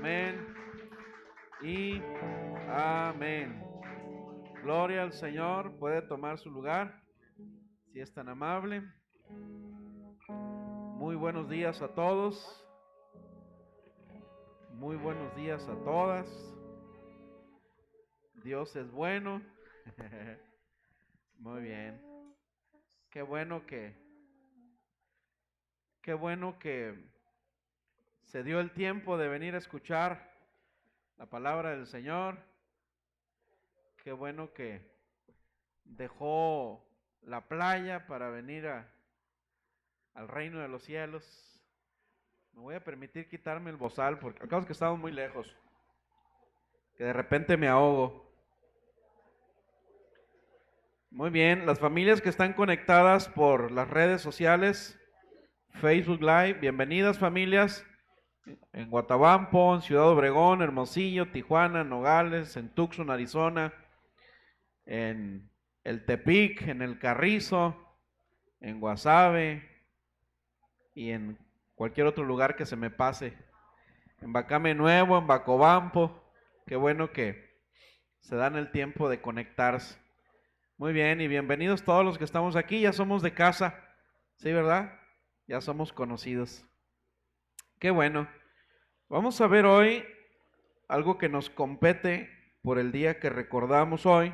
Amén y amén. Gloria al Señor. Puede tomar su lugar, si es tan amable. Muy buenos días a todos. Muy buenos días a todas. Dios es bueno. Muy bien. Qué bueno que se dio el tiempo de venir a escuchar la palabra del Señor. Qué bueno que dejó la playa para venir al reino de los cielos. Me voy a permitir quitarme el bozal porque acabo que estamos muy lejos, que de repente me ahogo. Muy bien, las familias que están conectadas por las redes sociales, Facebook Live, bienvenidas familias, en Guatabampo, en Ciudad Obregón, Hermosillo, Tijuana, Nogales, en Tucson, Arizona, en el Tepic, en el Carrizo, en Guasave y en cualquier otro lugar que se me pase. En Bacame Nuevo, en Bacobampo, qué bueno que se dan el tiempo de conectarse. Muy bien, y bienvenidos todos los que estamos aquí, ya somos de casa, ¿sí, verdad? Ya somos conocidos. Qué bueno. Vamos a ver hoy algo que nos compete por el día que recordamos hoy,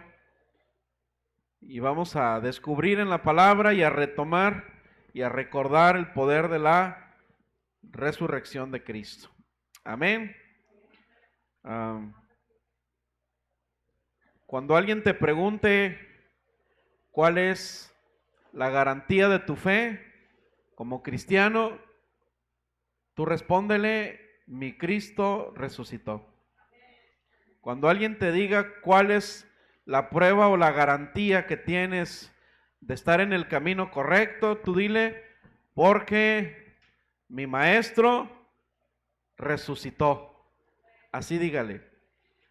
y vamos a descubrir en la palabra y a retomar y a recordar el poder de la resurrección de Cristo. Amén. Cuando alguien te pregunte cuál es la garantía de tu fe como cristiano, tú respóndele: mi Cristo resucitó. Cuando alguien te diga cuál es la prueba o la garantía que tienes de estar en el camino correcto, tú dile: porque mi maestro resucitó. Así dígale.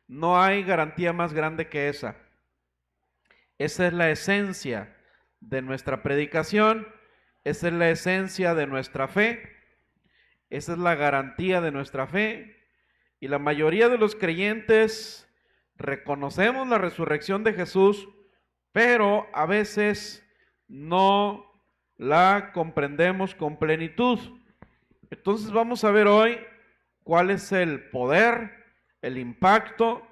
No hay garantía más grande que esa. Esa es la esencia de nuestra predicación, esa es la esencia de nuestra fe, esa es la garantía de nuestra fe. Y la mayoría de los creyentes reconocemos la resurrección de Jesús, pero a veces no la comprendemos con plenitud. Entonces vamos a ver hoy cuál es el poder, el impacto,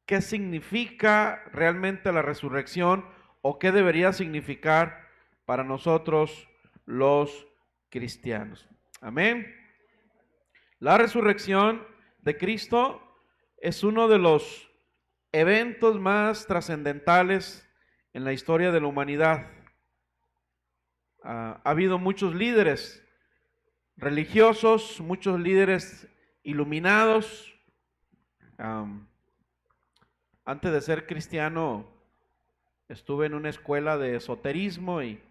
qué significa realmente la resurrección o qué debería significar para nosotros los cristianos. Amén. La resurrección de Cristo es uno de los eventos más trascendentales en la historia de la humanidad. Ha habido muchos líderes religiosos, muchos líderes iluminados. Antes de ser cristiano, estuve en una escuela de esoterismo y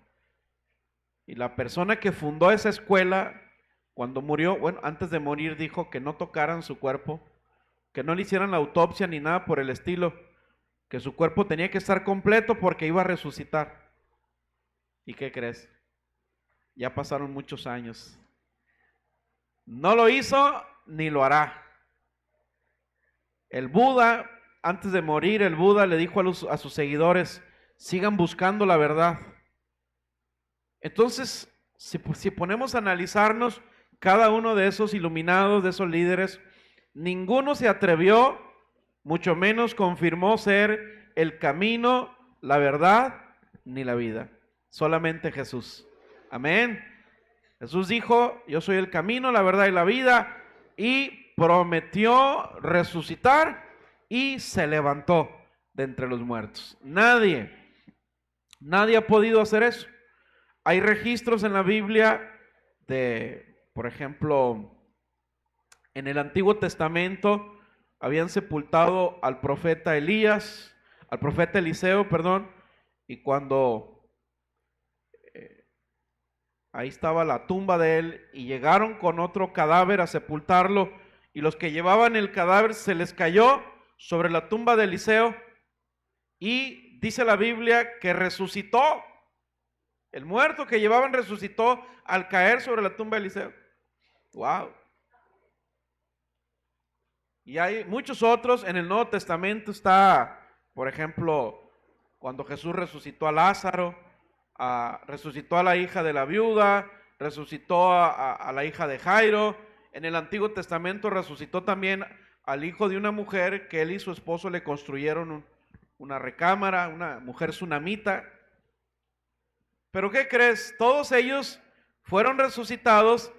la persona que fundó esa escuela, cuando murió, bueno, antes de morir dijo que no tocaran su cuerpo, que no le hicieran la autopsia ni nada por el estilo, que su cuerpo tenía que estar completo porque iba a resucitar. ¿Y qué crees? Ya pasaron muchos años. No lo hizo ni lo hará. El Buda, antes de morir, el Buda le dijo a sus seguidores: sigan buscando la verdad. Entonces, si ponemos a analizarnos, cada uno de esos iluminados, de esos líderes, ninguno se atrevió, mucho menos confirmó ser el camino, la verdad, ni la vida. Solamente Jesús. Amén. Jesús dijo: yo soy el camino, la verdad y la vida, y prometió resucitar y se levantó de entre los muertos. Nadie ha podido hacer eso. Hay registros en la Biblia de, por ejemplo, en el Antiguo Testamento habían sepultado al profeta Elías, al profeta Eliseo, perdón, y cuando ahí estaba la tumba de él y llegaron con otro cadáver a sepultarlo, y los que llevaban el cadáver se les cayó sobre la tumba de Eliseo, y dice la Biblia que resucitó. El muerto que llevaban resucitó al caer sobre la tumba de Eliseo. Wow. Y hay muchos otros. En el Nuevo Testamento está, por ejemplo, cuando Jesús resucitó a Lázaro, resucitó a la hija de la viuda, resucitó a la hija de Jairo. En el Antiguo Testamento resucitó también al hijo de una mujer que él y su esposo le construyeron una recámara, una mujer sunamita. Pero ¿qué crees? Todos ellos fueron resucitados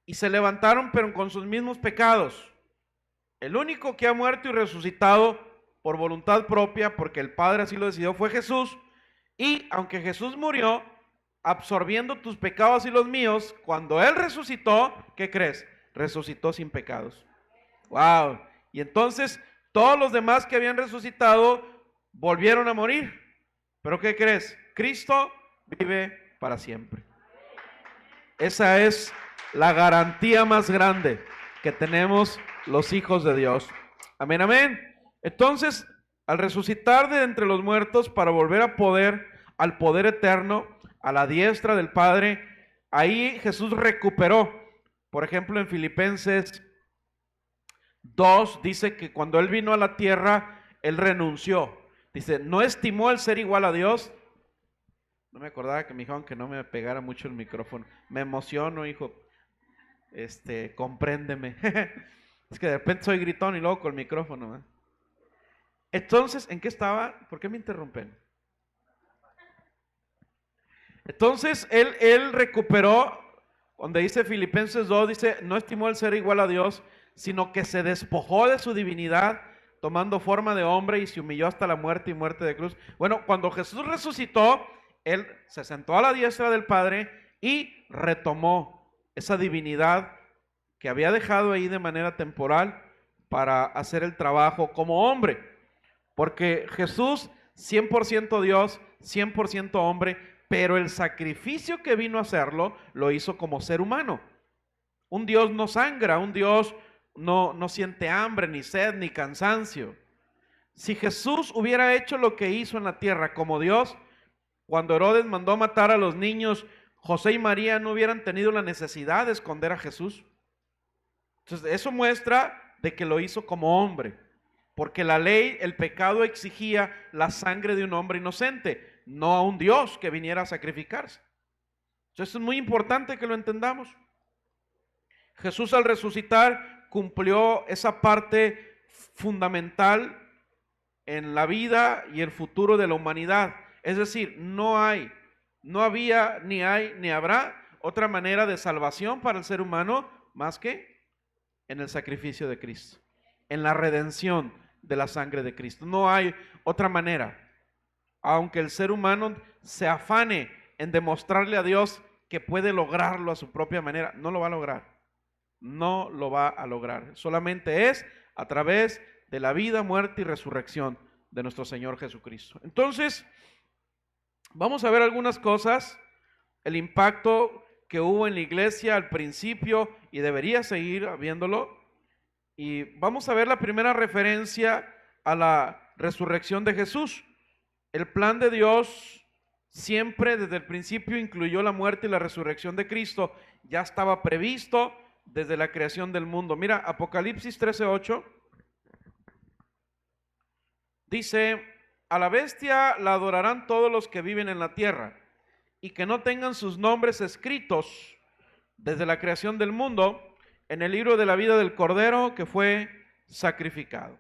y se levantaron, pero con sus mismos pecados. El único que ha muerto y resucitado por voluntad propia, porque el Padre así lo decidió, fue Jesús. Y aunque Jesús murió absorbiendo tus pecados y los míos, cuando Él resucitó, ¿qué crees? Resucitó sin pecados. ¡Wow! Y entonces todos los demás que habían resucitado volvieron a morir. ¿Pero qué crees? Cristo vive para siempre. Esa es la garantía más grande que tenemos los hijos de Dios. Amén, amén. Entonces, al resucitar de entre los muertos para volver al poder eterno, a la diestra del Padre, ahí Jesús recuperó. Por ejemplo, en Filipenses 2 dice que cuando Él vino a la tierra, Él renunció. Dice, no estimó el ser igual a Dios. No me acordaba que me dijeron que no me pegara mucho el micrófono. Me emociono, hijo. Compréndeme. Es que de repente soy gritón y luego con el micrófono, ¿eh? Entonces, ¿en qué estaba? ¿Por qué me interrumpen? Entonces, él recuperó, donde dice Filipenses 2, dice, no estimó el ser igual a Dios, sino que se despojó de su divinidad, tomando forma de hombre y se humilló hasta la muerte y muerte de cruz. Bueno, cuando Jesús resucitó, Él se sentó a la diestra del Padre y retomó esa divinidad que había dejado ahí de manera temporal para hacer el trabajo como hombre. Porque Jesús, 100% Dios, 100% hombre, pero el sacrificio que vino a hacerlo, lo hizo como ser humano. Un Dios no sangra, un Dios no siente hambre, ni sed, ni cansancio. Si Jesús hubiera hecho lo que hizo en la tierra como Dios, cuando Herodes mandó matar a los niños, José y María no hubieran tenido la necesidad de esconder a Jesús. Entonces, eso muestra de que lo hizo como hombre, porque la ley, el pecado exigía la sangre de un hombre inocente, no a un Dios que viniera a sacrificarse. Entonces, es muy importante que lo entendamos. Jesús al resucitar cumplió esa parte fundamental en la vida y el futuro de la humanidad. Es decir, no había, ni hay, ni habrá otra manera de salvación para el ser humano más que en el sacrificio de Cristo, en la redención de la sangre de Cristo. No hay otra manera. Aunque el ser humano se afane en demostrarle a Dios que puede lograrlo a su propia manera, no lo va a lograr. No lo va a lograr. Solamente es a través de la vida, muerte y resurrección de nuestro Señor Jesucristo. Entonces, vamos a ver algunas cosas, el impacto que hubo en la iglesia al principio y debería seguir habiéndolo. Y vamos a ver la primera referencia a la resurrección de Jesús. El plan de Dios siempre desde el principio incluyó la muerte y la resurrección de Cristo. Ya estaba previsto desde la creación del mundo. Mira, Apocalipsis 13:8 dice, a la bestia la adorarán todos los que viven en la tierra y que no tengan sus nombres escritos desde la creación del mundo en el libro de la vida del Cordero que fue sacrificado.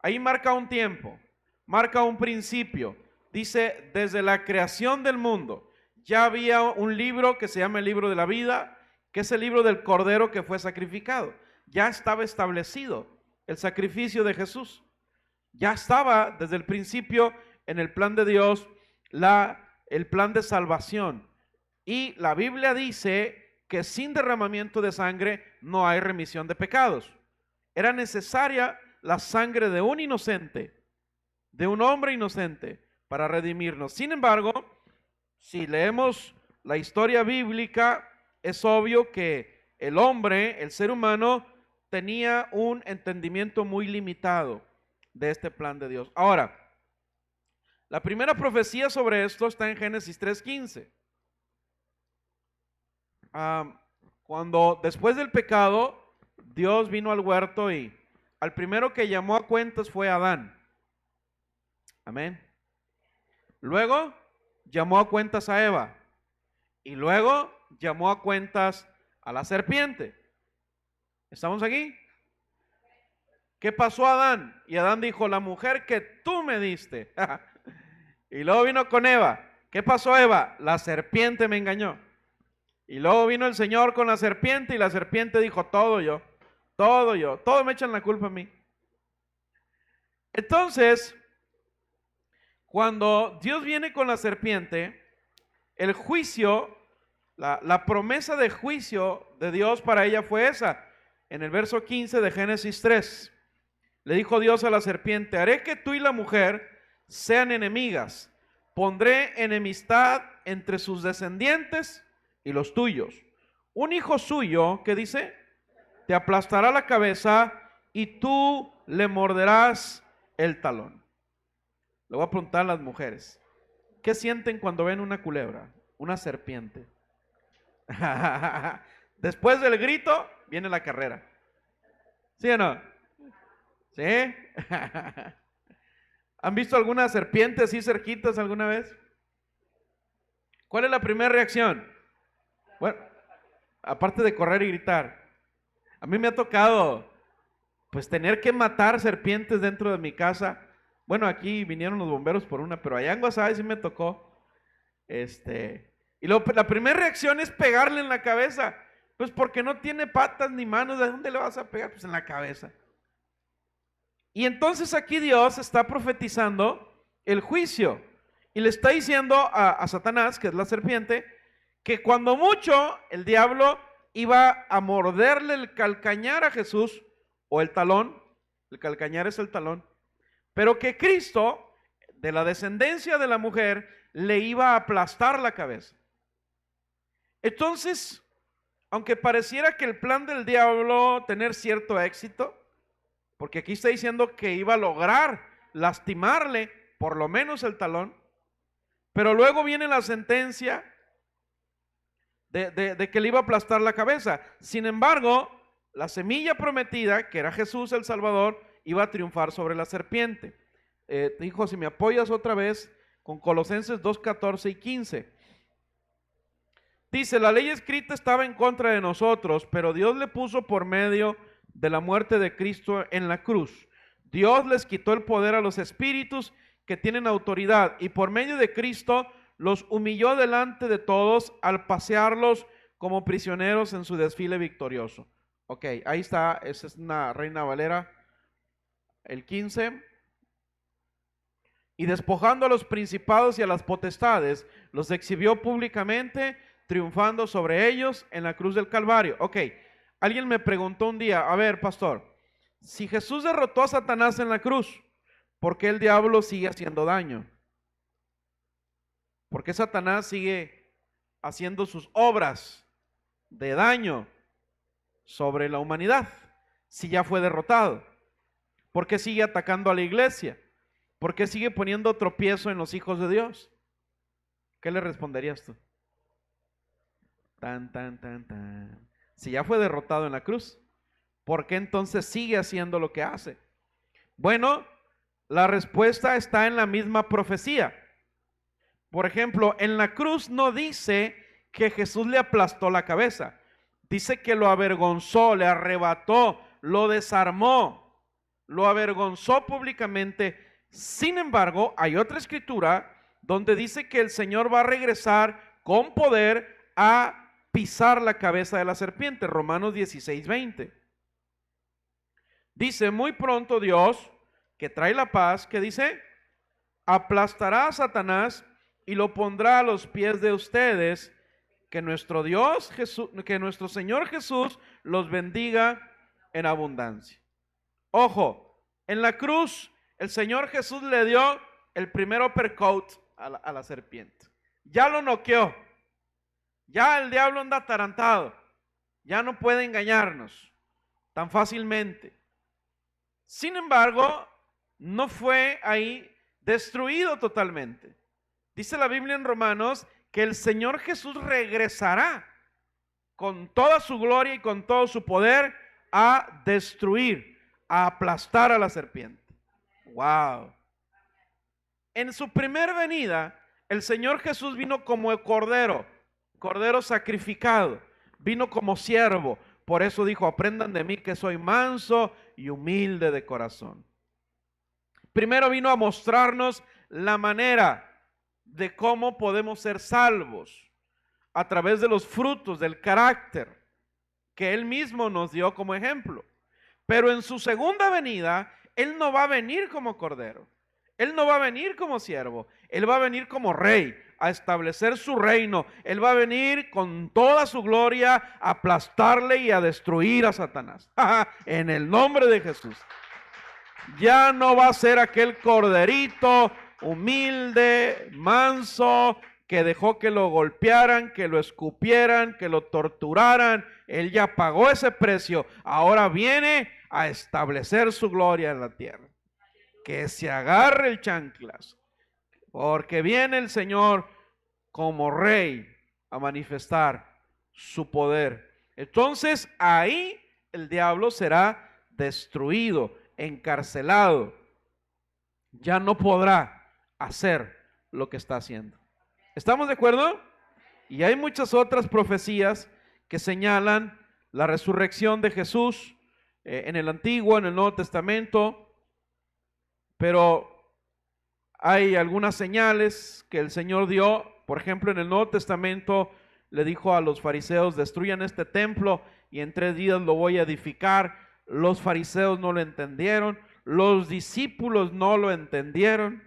Ahí marca un tiempo, marca un principio. Dice, desde la creación del mundo ya había un libro que se llama el libro de la vida, que es el libro del Cordero que fue sacrificado. Ya estaba establecido el sacrificio de Jesús. Ya estaba desde el principio en el plan de Dios el plan de salvación. Y la Biblia dice que sin derramamiento de sangre no hay remisión de pecados. Era necesaria la sangre de un inocente, de un hombre inocente, para redimirnos. Sin embargo, si leemos la historia bíblica, es obvio que el hombre, el ser humano, tenía un entendimiento muy limitado de este plan de Dios. Ahora, la primera profecía sobre esto está en Génesis 3:15. Cuando después del pecado, Dios vino al huerto y al primero que llamó a cuentas fue Adán. Amén. Luego llamó a cuentas a Eva. Y luego llamó a cuentas a la serpiente. ¿Estamos aquí? ¿Qué pasó a Adán? Y Adán dijo, la mujer que tú me diste. Y luego vino con Eva. ¿Qué pasó, Eva? La serpiente me engañó. Y luego vino el Señor con la serpiente y la serpiente dijo, todo yo, todo me echan la culpa a mí. Entonces, cuando Dios viene con la serpiente, el juicio, la promesa de juicio de Dios para ella fue esa. En el verso 15 de Génesis 3, le dijo Dios a la serpiente, haré que tú y la mujer sean enemigas, pondré enemistad entre sus descendientes y los tuyos. Un hijo suyo, ¿qué dice? Te aplastará la cabeza y tú le morderás el talón. Le voy a preguntar a las mujeres, ¿qué sienten cuando ven una culebra, una serpiente? Después del grito viene la carrera. ¿Sí o no? ¿Sí? ¿Han visto alguna serpiente así cerquitas alguna vez? ¿Cuál es la primera reacción? Bueno, aparte de correr y gritar, a mí me ha tocado pues tener que matar serpientes dentro de mi casa. Bueno, aquí vinieron los bomberos por una, pero allá en Guasave sí me tocó. Y luego la primera reacción es pegarle en la cabeza, pues porque no tiene patas ni manos. ¿De dónde le vas a pegar? Pues en la cabeza. Y entonces aquí Dios está profetizando el juicio y le está diciendo a Satanás, que es la serpiente, que cuando mucho el diablo iba a morderle el calcañar a Jesús, o el talón, el calcañar es el talón, pero que Cristo, de la descendencia de la mujer, le iba a aplastar la cabeza. Entonces, aunque pareciera que el plan del diablo tener cierto éxito, porque aquí está diciendo que iba a lograr lastimarle por lo menos el talón, pero luego viene la sentencia de que le iba a aplastar la cabeza. Sin embargo, la semilla prometida, que era Jesús el Salvador, iba a triunfar sobre la serpiente. Hijo, si me apoyas otra vez con Colosenses 2, 14 y 15. Dice, la ley escrita estaba en contra de nosotros, pero Dios le puso por medio de la muerte de Cristo en la cruz. Dios les quitó el poder a los espíritus que tienen autoridad y por medio de Cristo los humilló delante de todos al pasearlos como prisioneros en su desfile victorioso. Ok, ahí está, esa es una Reina Valera, el 15. Y despojando a los principados y a las potestades, los exhibió públicamente, triunfando sobre ellos en la cruz del Calvario. Ok, alguien me preguntó un día, a ver, pastor, si Jesús derrotó a Satanás en la cruz, ¿por qué el diablo sigue haciendo daño? ¿Por qué Satanás sigue haciendo sus obras de daño sobre la humanidad si ya fue derrotado? ¿Por qué sigue atacando a la iglesia? ¿Por qué sigue poniendo tropiezo en los hijos de Dios? ¿Qué le responderías tú? Si ya fue derrotado en la cruz, ¿por qué entonces sigue haciendo lo que hace? Bueno, la respuesta está en la misma profecía. Por ejemplo, en la cruz no dice que Jesús le aplastó la cabeza. Dice que lo avergonzó, le arrebató, lo desarmó, lo avergonzó públicamente. Sin embargo, hay otra escritura donde dice que el Señor va a regresar con poder a pisar la cabeza de la serpiente. Romanos 16:20. Dice, muy pronto Dios, que trae la paz, que dice, aplastará a Satanás y lo pondrá a los pies de ustedes. Que nuestro Dios Jesús, que nuestro Señor Jesús los bendiga en abundancia. Ojo, en la cruz el Señor Jesús le dio el primer uppercut a la serpiente. Ya lo noqueó. Ya el diablo anda atarantado. Ya no puede engañarnos tan fácilmente. Sin embargo, no fue ahí destruido totalmente. Dice la Biblia en Romanos que el Señor Jesús regresará con toda su gloria y con todo su poder a destruir, a aplastar a la serpiente. Wow. En su primer venida, el Señor Jesús vino como el cordero, cordero sacrificado, vino como siervo. Por eso dijo, aprendan de mí que soy manso y humilde de corazón. Primero vino a mostrarnos la manera de cómo podemos ser salvos a través de los frutos del carácter que Él mismo nos dio como ejemplo. Pero en su segunda venida, Él no va a venir como cordero. Él no va a venir como siervo. Él va a venir como rey a establecer su reino. Él va a venir con toda su gloria a aplastarle y a destruir a Satanás. En el nombre de Jesús. Ya no va a ser aquel corderito humilde, manso, que dejó que lo golpearan, que lo escupieran, que lo torturaran. Él ya pagó ese precio. Ahora viene a establecer su gloria en la tierra. Que se agarre el chanclas, porque viene el Señor como rey a manifestar su poder. Entonces ahí el diablo será destruido, encarcelado. Ya no podrá hacer lo que está haciendo. ¿Estamos de acuerdo? Y hay muchas otras profecías que señalan la resurrección de Jesús en el Antiguo, en el Nuevo Testamento, pero hay algunas señales que el Señor dio. Por ejemplo, en el Nuevo Testamento le dijo a los fariseos, destruyan este templo y en 3 días lo voy a edificar. Los fariseos no lo entendieron, los discípulos no lo entendieron.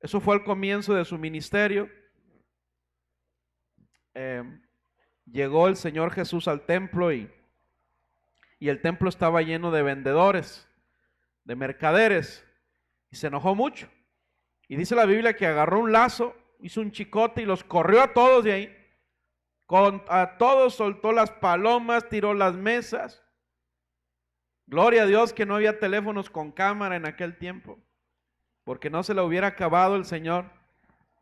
Eso fue al comienzo de su ministerio. Llegó el Señor Jesús al templo y el templo estaba lleno de vendedores, de mercaderes, y se enojó mucho. Y dice la Biblia que agarró un lazo, hizo un chicote y los corrió a todos de ahí. A todos soltó las palomas, tiró las mesas. Gloria a Dios que no había teléfonos con cámara en aquel tiempo, porque no se le hubiera acabado el Señor,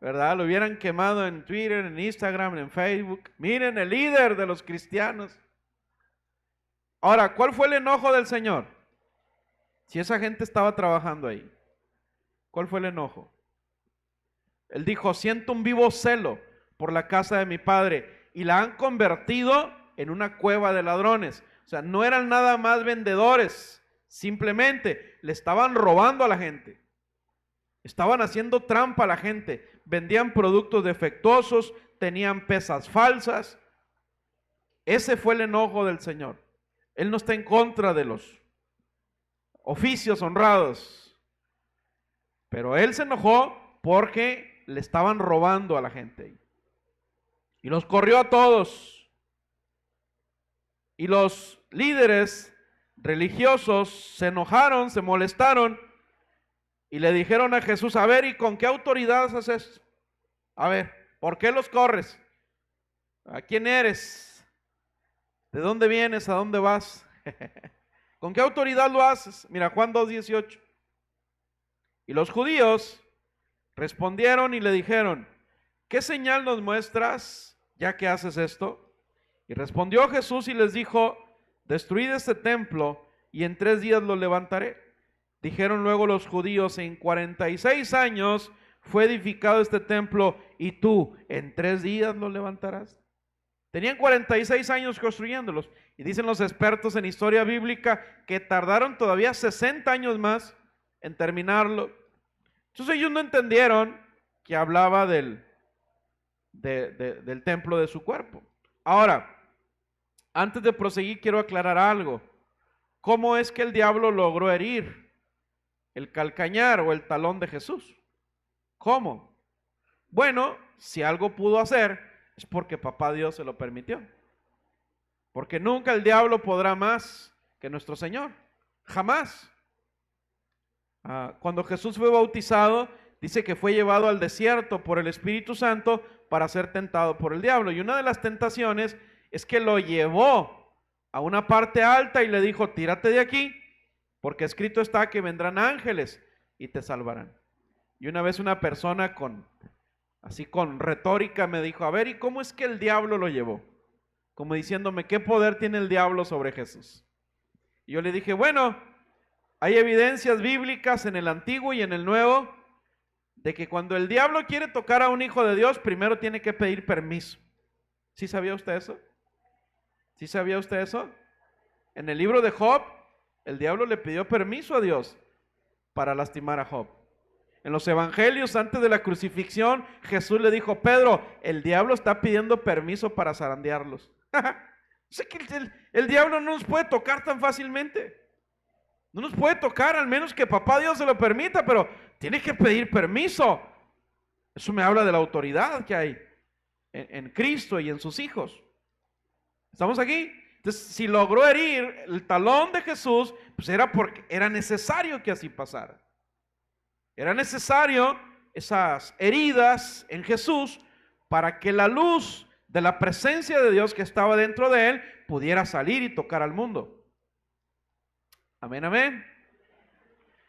¿verdad? Lo hubieran quemado en Twitter, en Instagram, en Facebook. Miren, el líder de los cristianos. Ahora, ¿cuál fue el enojo del Señor? Si esa gente estaba trabajando ahí, ¿cuál fue el enojo? Él dijo, siento un vivo celo por la casa de mi padre y la han convertido en una cueva de ladrones. O sea, no eran nada más vendedores, simplemente le estaban robando a la gente. Estaban haciendo trampa a la gente, vendían productos defectuosos, tenían pesas falsas. Ese fue el enojo del Señor. Él no está en contra de los oficios honrados, pero Él se enojó porque le estaban robando a la gente. Y los corrió a todos. Y los líderes religiosos se enojaron, se molestaron y le dijeron a Jesús, a ver, ¿y con qué autoridad haces esto? A ver, ¿por qué los corres? ¿A quién eres? ¿De dónde vienes? ¿A dónde vas? ¿Con qué autoridad lo haces? Mira, Juan 2:18. Y los judíos respondieron y le dijeron, ¿qué señal nos muestras ya que haces esto? Y respondió Jesús y les dijo, destruid este templo y en 3 días lo levantaré. Dijeron luego los judíos, en 46 años fue edificado este templo y tú en 3 días lo levantarás. Tenían 46 años construyéndolos y dicen los expertos en historia bíblica que tardaron todavía 60 años más en terminarlo. Entonces ellos no entendieron que hablaba del templo de su cuerpo. Ahora, antes de proseguir quiero aclarar algo. ¿Cómo es que el diablo logró herir el calcañar o el talón de Jesús? ¿Cómo? Bueno, si algo pudo hacer es porque papá Dios se lo permitió. Porque nunca el diablo podrá más que nuestro Señor. Jamás. Cuando Jesús fue bautizado, dice que fue llevado al desierto por el Espíritu Santo para ser tentado por el diablo. Y una de las tentaciones es que lo llevó a una parte alta y le dijo, tírate de aquí, porque escrito está que vendrán ángeles y te salvarán. Y una vez una persona con retórica me dijo, a ver, ¿y cómo es que el diablo lo llevó? Como diciéndome, ¿qué poder tiene el diablo sobre Jesús? Y yo le dije, bueno, Hay evidencias bíblicas en el Antiguo y en el Nuevo de que cuando el diablo quiere tocar a un hijo de Dios, primero tiene que pedir permiso. ¿Sí sabía usted eso? ¿Sí sabía usted eso? En el libro de Job, el diablo le pidió permiso a Dios para lastimar a Job. En los evangelios, antes de la crucifixión, Jesús le dijo: Pedro, el diablo está pidiendo permiso para zarandearlos. Sé que el diablo no nos puede tocar tan fácilmente. No nos puede tocar, al menos que papá Dios se lo permita, pero tiene que pedir permiso. Eso me habla de la autoridad que hay en Cristo y en sus hijos. ¿Estamos aquí? Entonces, si logró herir el talón de Jesús, pues era porque era necesario que así pasara. Era necesario esas heridas en Jesús para que la luz de la presencia de Dios que estaba dentro de él pudiera salir y tocar al mundo. Amén, amén.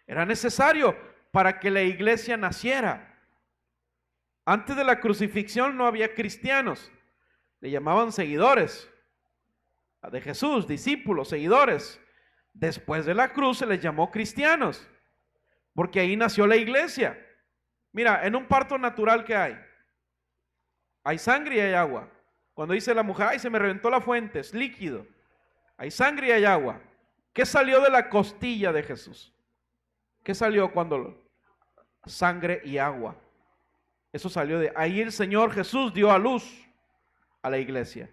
Era necesario para que la iglesia naciera. Antes de la crucifixión no había cristianos, le llamaban seguidores de Jesús, discípulos, seguidores. Después de la cruz se les llamó cristianos, porque ahí nació la iglesia. Mira, en un parto natural, ¿qué hay? Hay sangre y hay agua. Cuando dice la mujer: ay, se me reventó la fuente, es líquido. Hay sangre y hay agua. ¿Qué salió de la costilla de Jesús? ¿Qué salió cuando? Sangre y agua. Eso salió de ahí. El Señor Jesús dio a luz a la iglesia.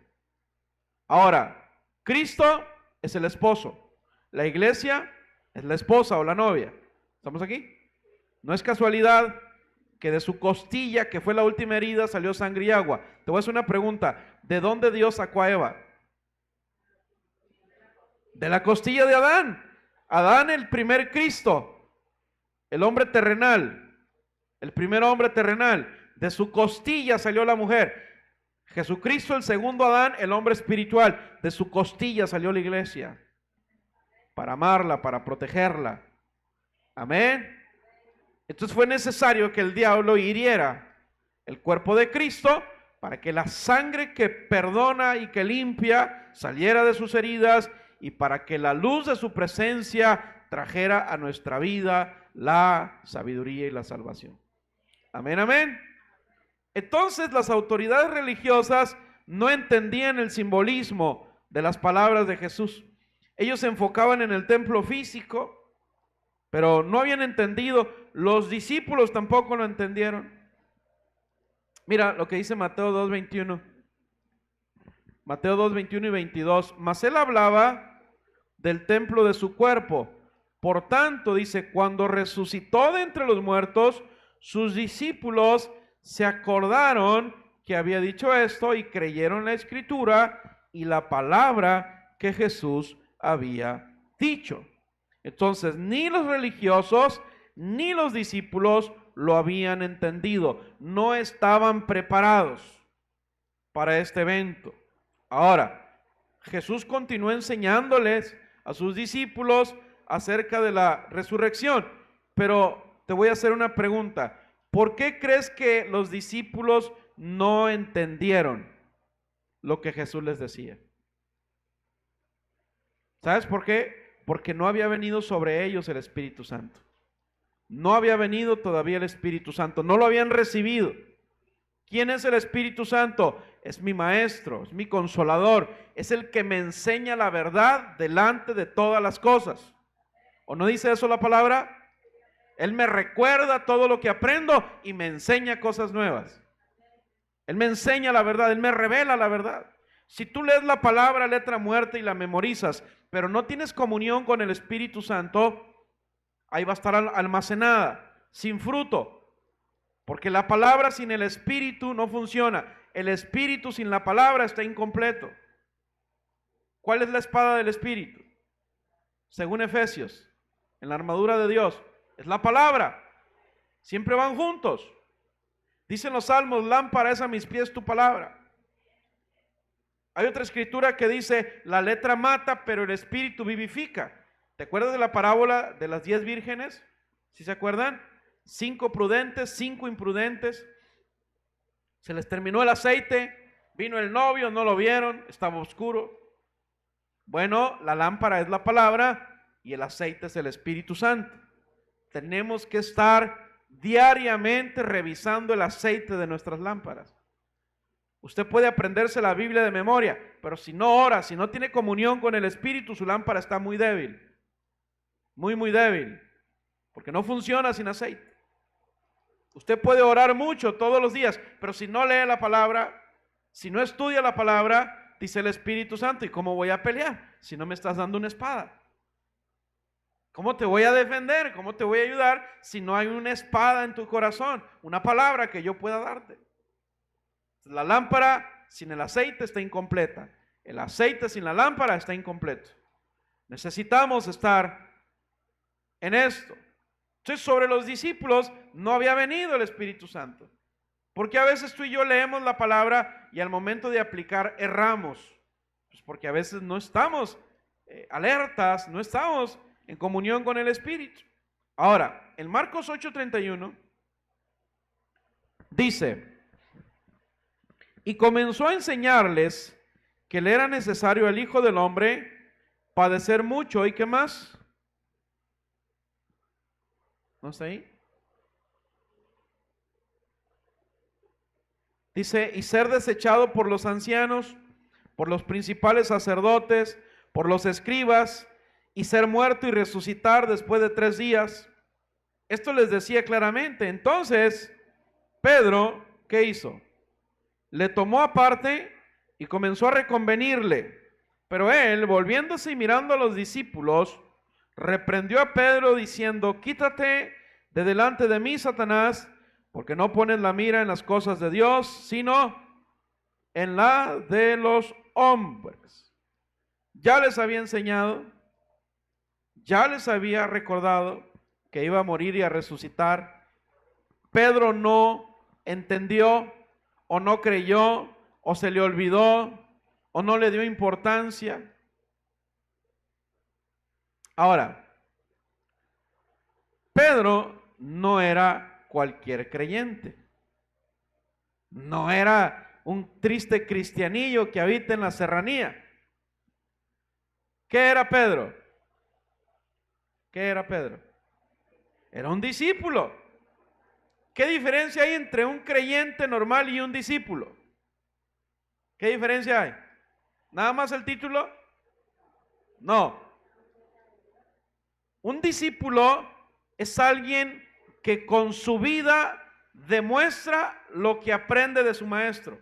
Ahora, Cristo es el esposo. La iglesia es la esposa o la novia. ¿Estamos aquí? No es casualidad que de su costilla, que fue la última herida, salió sangre y agua. Te voy a hacer una pregunta. ¿De dónde Dios sacó a Eva? De la costilla de Adán. Adán, el primer Cristo, el hombre terrenal, el primer hombre terrenal. De su costilla salió la mujer. Jesucristo, el segundo Adán, el hombre espiritual. De su costilla salió la iglesia. Para amarla, para protegerla. Amén. Entonces fue necesario que el diablo hiriera el cuerpo de Cristo para que la sangre que perdona y que limpia saliera de sus heridas y para que la luz de su presencia trajera a nuestra vida la sabiduría y la salvación. Amén, amén. Entonces las autoridades religiosas no entendían el simbolismo de las palabras de Jesús. Ellos se enfocaban en el templo físico, pero no habían entendido. Los discípulos tampoco lo entendieron. Mira lo que dice Mateo 2:21. Mateo 2:21 y 22. Mas él hablaba del templo de su cuerpo. Por tanto, dice, cuando resucitó de entre los muertos, sus discípulos se acordaron que había dicho esto y creyeron la escritura y la palabra que Jesús había dicho. Entonces, ni los religiosos ni los discípulos lo habían entendido, no estaban preparados para este evento. Ahora, Jesús continuó enseñándoles a sus discípulos acerca de la resurrección, pero te voy a hacer una pregunta. ¿Por qué crees que los discípulos no entendieron lo que Jesús les decía? ¿Sabes por qué? Porque no había venido sobre ellos el Espíritu Santo. No había venido todavía el Espíritu Santo, no lo habían recibido. ¿Quién es el Espíritu Santo? Es mi maestro, es mi consolador, es el que me enseña la verdad delante de todas las cosas. ¿O no dice eso la palabra? Él me recuerda todo lo que aprendo y me enseña cosas nuevas. Él me enseña la verdad, Él me revela la verdad. Si tú lees la palabra letra muerta y la memorizas, pero no tienes comunión con el Espíritu Santo, ahí va a estar almacenada, sin fruto. Porque la palabra sin el Espíritu no funciona. El Espíritu sin la palabra está incompleto. ¿Cuál es la espada del Espíritu? Según Efesios, en la armadura de Dios, es la palabra. Siempre van juntos. Dicen los salmos: lámpara es a mis pies tu palabra. Hay otra escritura que dice: la letra mata, pero el Espíritu vivifica. ¿Te acuerdas de la parábola de las 10 vírgenes? ¿Sí se acuerdan? 5 prudentes, 5 imprudentes. Se les terminó el aceite, vino el novio, no lo vieron, estaba oscuro. Bueno, la lámpara es la palabra y el aceite es el Espíritu Santo. Tenemos que estar diariamente revisando el aceite de nuestras lámparas. Usted puede aprenderse la Biblia de memoria, pero si no ora, si no tiene comunión con el Espíritu, su lámpara está muy débil. Muy débil. Porque no funciona sin aceite. Usted puede orar mucho todos los días, pero si no lee la palabra, si no estudia la palabra, dice el Espíritu Santo, ¿y cómo voy a pelear si no me estás dando una espada? ¿Cómo te voy a defender? ¿Cómo te voy a ayudar si no hay una espada en tu corazón? Una palabra que yo pueda darte. La lámpara sin el aceite está incompleta. El aceite sin la lámpara está incompleto. Necesitamos estar en esto. Entonces, sobre los discípulos no había venido el Espíritu Santo. Porque a veces tú y yo leemos la palabra y al momento de aplicar erramos. Pues porque a veces no estamos alertas, no estamos en comunión con el Espíritu. Ahora, en Marcos 8:31 dice: y comenzó a enseñarles que le era necesario al Hijo del Hombre padecer mucho. ¿Y qué más? ¿No está ahí? Dice, y ser desechado por los ancianos, por los principales sacerdotes, por los escribas, y ser muerto y resucitar después de 3 días. Esto les decía claramente. Entonces, Pedro, ¿qué hizo? Le tomó aparte y comenzó a reconvenirle. Pero él, volviéndose y mirando a los discípulos, reprendió a Pedro diciendo: quítate de delante de mí, Satanás, porque no pones la mira en las cosas de Dios, sino en la de los hombres. Ya les había enseñado, ya les había recordado que iba a morir y a resucitar. Pedro no entendió, o no creyó, o se le olvidó, o no le dio importancia. Ahora, Pedro no era cualquier creyente. No era un triste cristianillo que habita en la serranía. ¿Qué era Pedro? ¿Qué era Pedro? Era un discípulo. ¿Qué diferencia hay entre un creyente normal y un discípulo? ¿Qué diferencia hay? ¿Nada más el título? No. Un discípulo es alguien que con su vida demuestra lo que aprende de su maestro.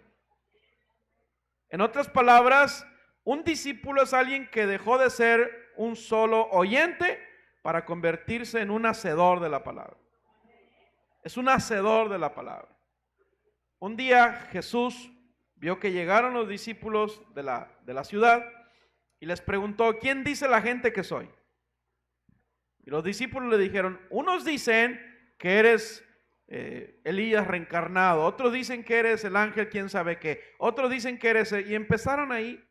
En otras palabras, un discípulo es alguien que dejó de ser un solo oyente para convertirse en un hacedor de la palabra. Es un hacedor de la palabra. Un día Jesús vio que llegaron los discípulos de la ciudad y les preguntó: ¿quién dice la gente que soy? Y los discípulos le dijeron: unos dicen que eres Elías reencarnado, otros dicen que eres el ángel quién sabe qué, otros dicen que eres... Y empezaron ahí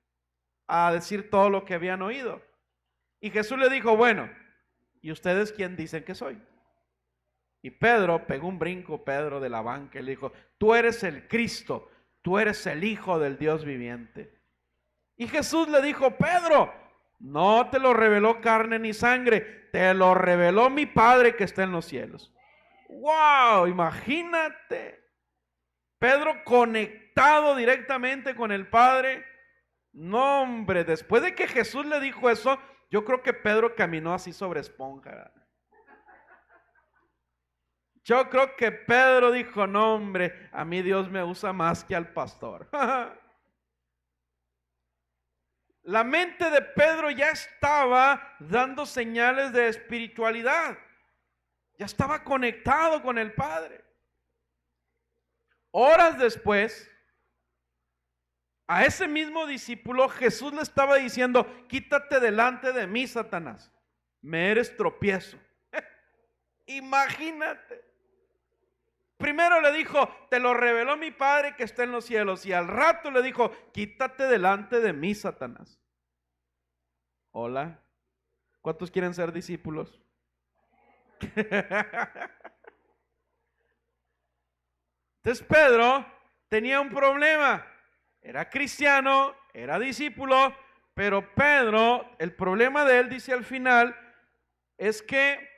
a decir todo lo que habían oído. Y Jesús le dijo: bueno, ¿y ustedes quién dicen que soy? Y Pedro pegó un brinco, Pedro, de la banca, y le dijo: tú eres el Cristo, tú eres el Hijo del Dios viviente. Y Jesús le dijo: Pedro, no te lo reveló carne ni sangre, te lo reveló mi Padre que está en los cielos. ¡Wow! Imagínate. Pedro conectado directamente con el Padre. No, hombre, después de que Jesús le dijo eso, yo creo que Pedro caminó así sobre esponja. Yo creo que Pedro dijo: no, hombre, a mí Dios me usa más que al pastor. La mente de Pedro ya estaba dando señales de espiritualidad. Ya estaba conectado con el Padre. Horas después, a ese mismo discípulo Jesús le estaba diciendo: quítate delante de mí, Satanás, me eres tropiezo. Imagínate. Primero le dijo: te lo reveló mi Padre que está en los cielos. Y al rato le dijo: quítate delante de mí, Satanás. Hola. ¿Cuántos quieren ser discípulos? Entonces Pedro tenía un problema. Era cristiano, era discípulo, pero Pedro, el problema de él, dice al final, es que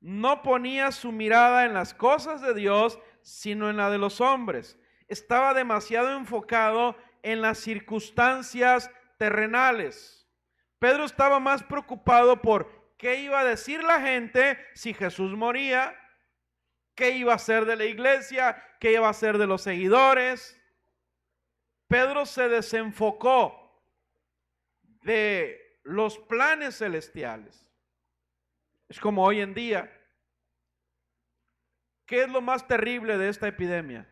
no ponía su mirada en las cosas de Dios, sino en la de los hombres. Estaba demasiado enfocado en las circunstancias terrenales. Pedro estaba más preocupado por qué iba a decir la gente si Jesús moría, qué iba a hacer de la iglesia, qué iba a hacer de los seguidores. Pedro se desenfocó de los planes celestiales. Es como hoy en día. ¿Qué es lo más terrible de esta epidemia?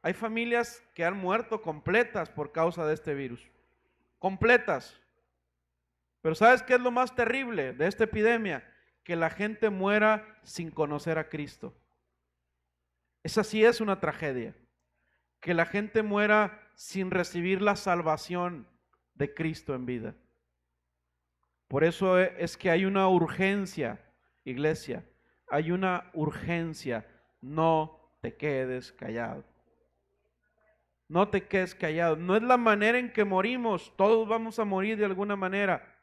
Hay familias que han muerto completas por causa de este virus. Completas. Pero ¿sabes qué es lo más terrible de esta epidemia? Que la gente muera sin conocer a Cristo. Esa sí es una tragedia. Que la gente muera sin recibir la salvación de Cristo en vida. Por eso es que hay una urgencia, iglesia, hay una urgencia. No te quedes callado. No te quedes callado. No es la manera en que morimos. Todos vamos a morir de alguna manera.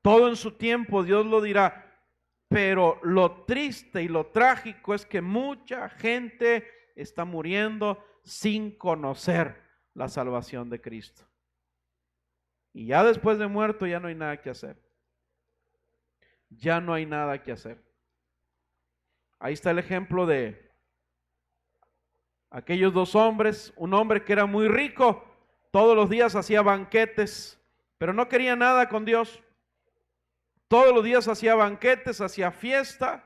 Todo en su tiempo, Dios lo dirá. Pero lo triste y lo trágico es que mucha gente está muriendo sin conocer la salvación de Cristo. Y ya después de muerto ya no hay nada que hacer. Ya no hay nada que hacer. Ahí está el ejemplo de aquellos dos hombres. Un hombre que era muy rico, todos los días hacía banquetes, pero no quería nada con Dios. Todos los días hacía banquetes, hacía fiesta,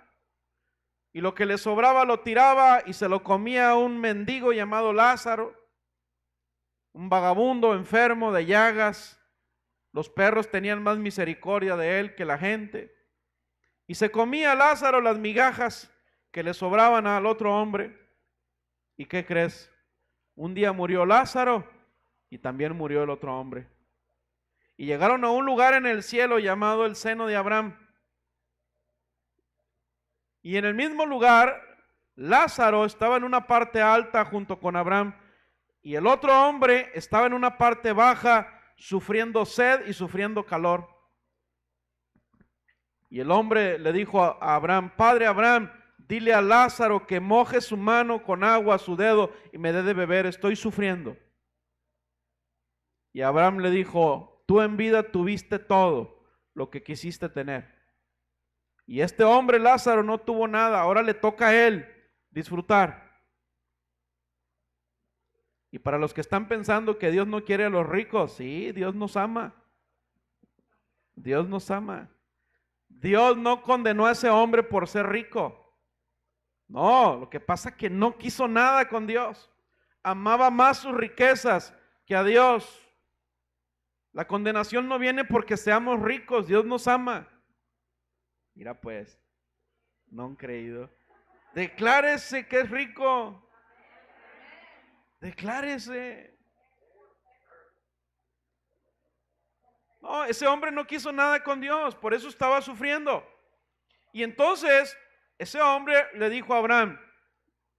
y lo que le sobraba lo tiraba y se lo comía un mendigo llamado Lázaro, un vagabundo enfermo de llagas. Los perros tenían más misericordia de él que la gente. Y se comía Lázaro las migajas que le sobraban al otro hombre. ¿Y qué crees? Un día murió Lázaro y también murió el otro hombre. Y llegaron a un lugar en el cielo llamado el seno de Abraham. Y en el mismo lugar, Lázaro estaba en una parte alta junto con Abraham. Y el otro hombre estaba en una parte baja, sufriendo sed y sufriendo calor. Y el hombre le dijo a Abraham: Padre Abraham, dile a Lázaro que moje su mano con agua a su dedo y me dé de beber, estoy sufriendo. Y Abraham le dijo: tú en vida tuviste todo lo que quisiste tener. Y este hombre Lázaro no tuvo nada, ahora le toca a él disfrutar. Y para los que están pensando que Dios no quiere a los ricos, sí, Dios nos ama. Dios nos ama. Dios no condenó a ese hombre por ser rico. No, lo que pasa es que no quiso nada con Dios. Amaba más sus riquezas que a Dios. La condenación no viene porque seamos ricos, Dios nos ama. Mira pues, no han creído. Declárese que es rico. Declárese. No, ese hombre no quiso nada con Dios, por eso estaba sufriendo. Y entonces ese hombre le dijo a Abraham,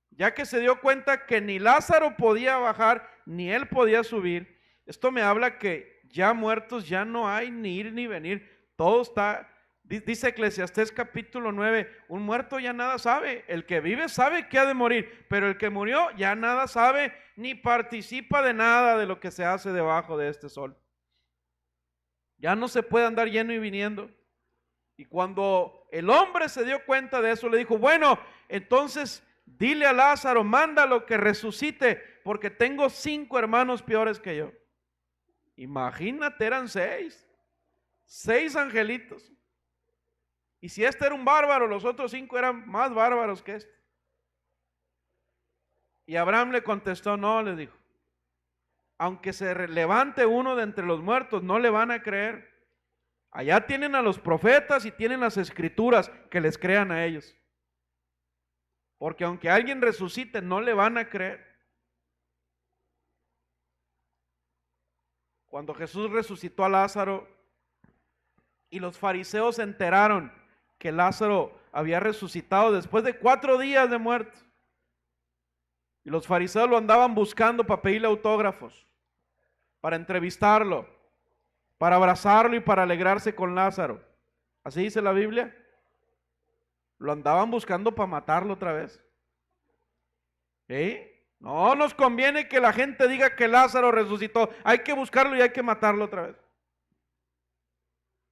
ya que se dio cuenta que ni Lázaro podía bajar, ni él podía subir, esto me habla que ya muertos ya no hay ni ir ni venir, todo está, dice Eclesiastés capítulo 9, un muerto ya nada sabe, el que vive sabe que ha de morir, pero el que murió ya nada sabe, ni participa de nada de lo que se hace debajo de este sol. Ya no se puede andar yendo y viniendo. Y cuando el hombre se dio cuenta de eso, le dijo, bueno, entonces dile a Lázaro, mándalo que resucite, porque tengo 5 hermanos peores que yo. Imagínate, eran 6 angelitos. Y si este era un bárbaro, los otros 5 eran más bárbaros que este. Y Abraham le contestó, no, le dijo, aunque se levante uno de entre los muertos, no le van a creer. Allá tienen a los profetas y tienen las escrituras, que les crean a ellos. Porque aunque alguien resucite, no le van a creer. Cuando Jesús resucitó a Lázaro y los fariseos se enteraron que Lázaro había resucitado después de 4 días de muerte, y los fariseos lo andaban buscando para pedirle autógrafos, para entrevistarlo, para abrazarlo y para alegrarse con Lázaro. Así dice la Biblia. Lo andaban buscando para matarlo otra vez. ¿Sí? No nos conviene que la gente diga que Lázaro resucitó. Hay que buscarlo y hay que matarlo otra vez.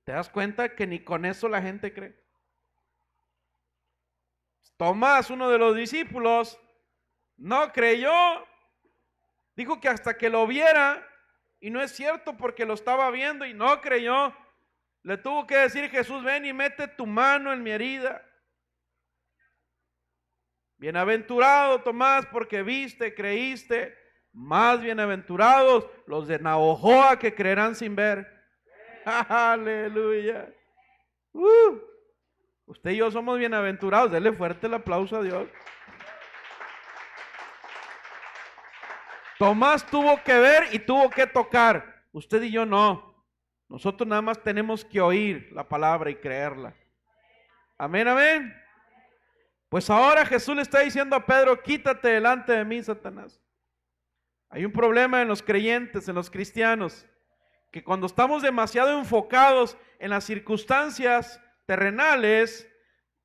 ¿Te das cuenta que ni con eso la gente cree? Tomás, uno de los discípulos, no creyó. Dijo que hasta que lo viera, y no es cierto porque lo estaba viendo y no creyó. Le tuvo que decir Jesús, ven y mete tu mano en mi herida. Bienaventurado Tomás porque viste, creíste. Más bienaventurados los de Navojoa que creerán sin ver. Aleluya. Usted y yo somos bienaventurados. Dele fuerte el aplauso a Dios. Tomás tuvo que ver y tuvo que tocar. Usted y yo no. Nosotros nada más tenemos que oír la palabra y creerla. Amén, amén. Pues ahora Jesús le está diciendo a Pedro, quítate delante de mí, Satanás. Hay un problema en los creyentes, en los cristianos, que cuando estamos demasiado enfocados en las circunstancias terrenales,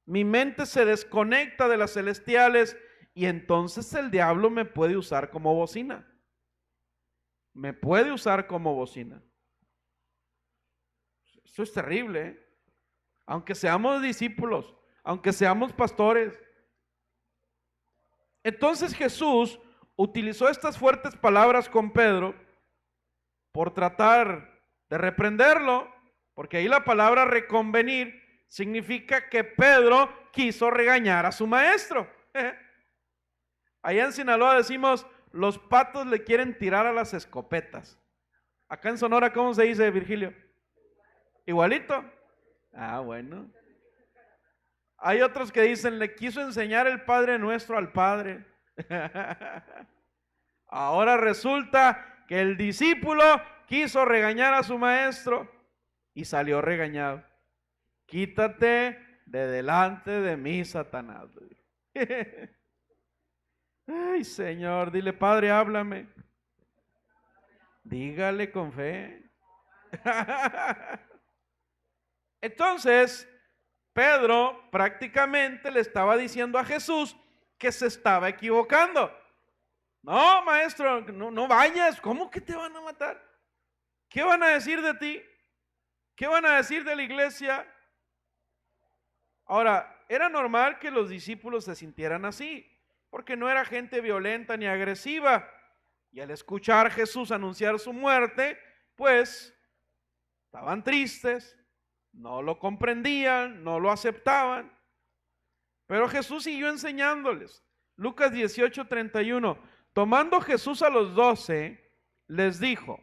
mi mente se desconecta de las celestiales y entonces el diablo me puede usar como bocina. Me puede usar como bocina. Eso es terrible, ¿eh? Aunque seamos discípulos, aunque seamos pastores. Entonces Jesús utilizó estas fuertes palabras con Pedro por tratar de reprenderlo, porque ahí la palabra reconvenir significa que Pedro quiso regañar a su maestro. Allá en Sinaloa decimos, los patos le quieren tirar a las escopetas. Acá en Sonora, ¿cómo se dice, Virgilio? Igualito. Ah, bueno. Hay otros que dicen, le quiso enseñar el Padre Nuestro al Padre. Ahora resulta que el discípulo quiso regañar a su maestro y salió regañado. Quítate de delante de mí, Satanás. Ay, Señor, dile, Padre, háblame. Dígale con fe. Entonces, Pedro prácticamente le estaba diciendo a Jesús que se estaba equivocando. No, maestro, no vayas. ¿Cómo que te van a matar? ¿Qué van a decir de ti? ¿Qué van a decir de la iglesia? Ahora, era normal que los discípulos se sintieran así, porque no era gente violenta ni agresiva. Y al escuchar a Jesús anunciar su muerte, pues estaban tristes, no lo comprendían, no lo aceptaban. Pero Jesús siguió enseñándoles. Lucas 18:31. Tomando Jesús a los 12, les dijo,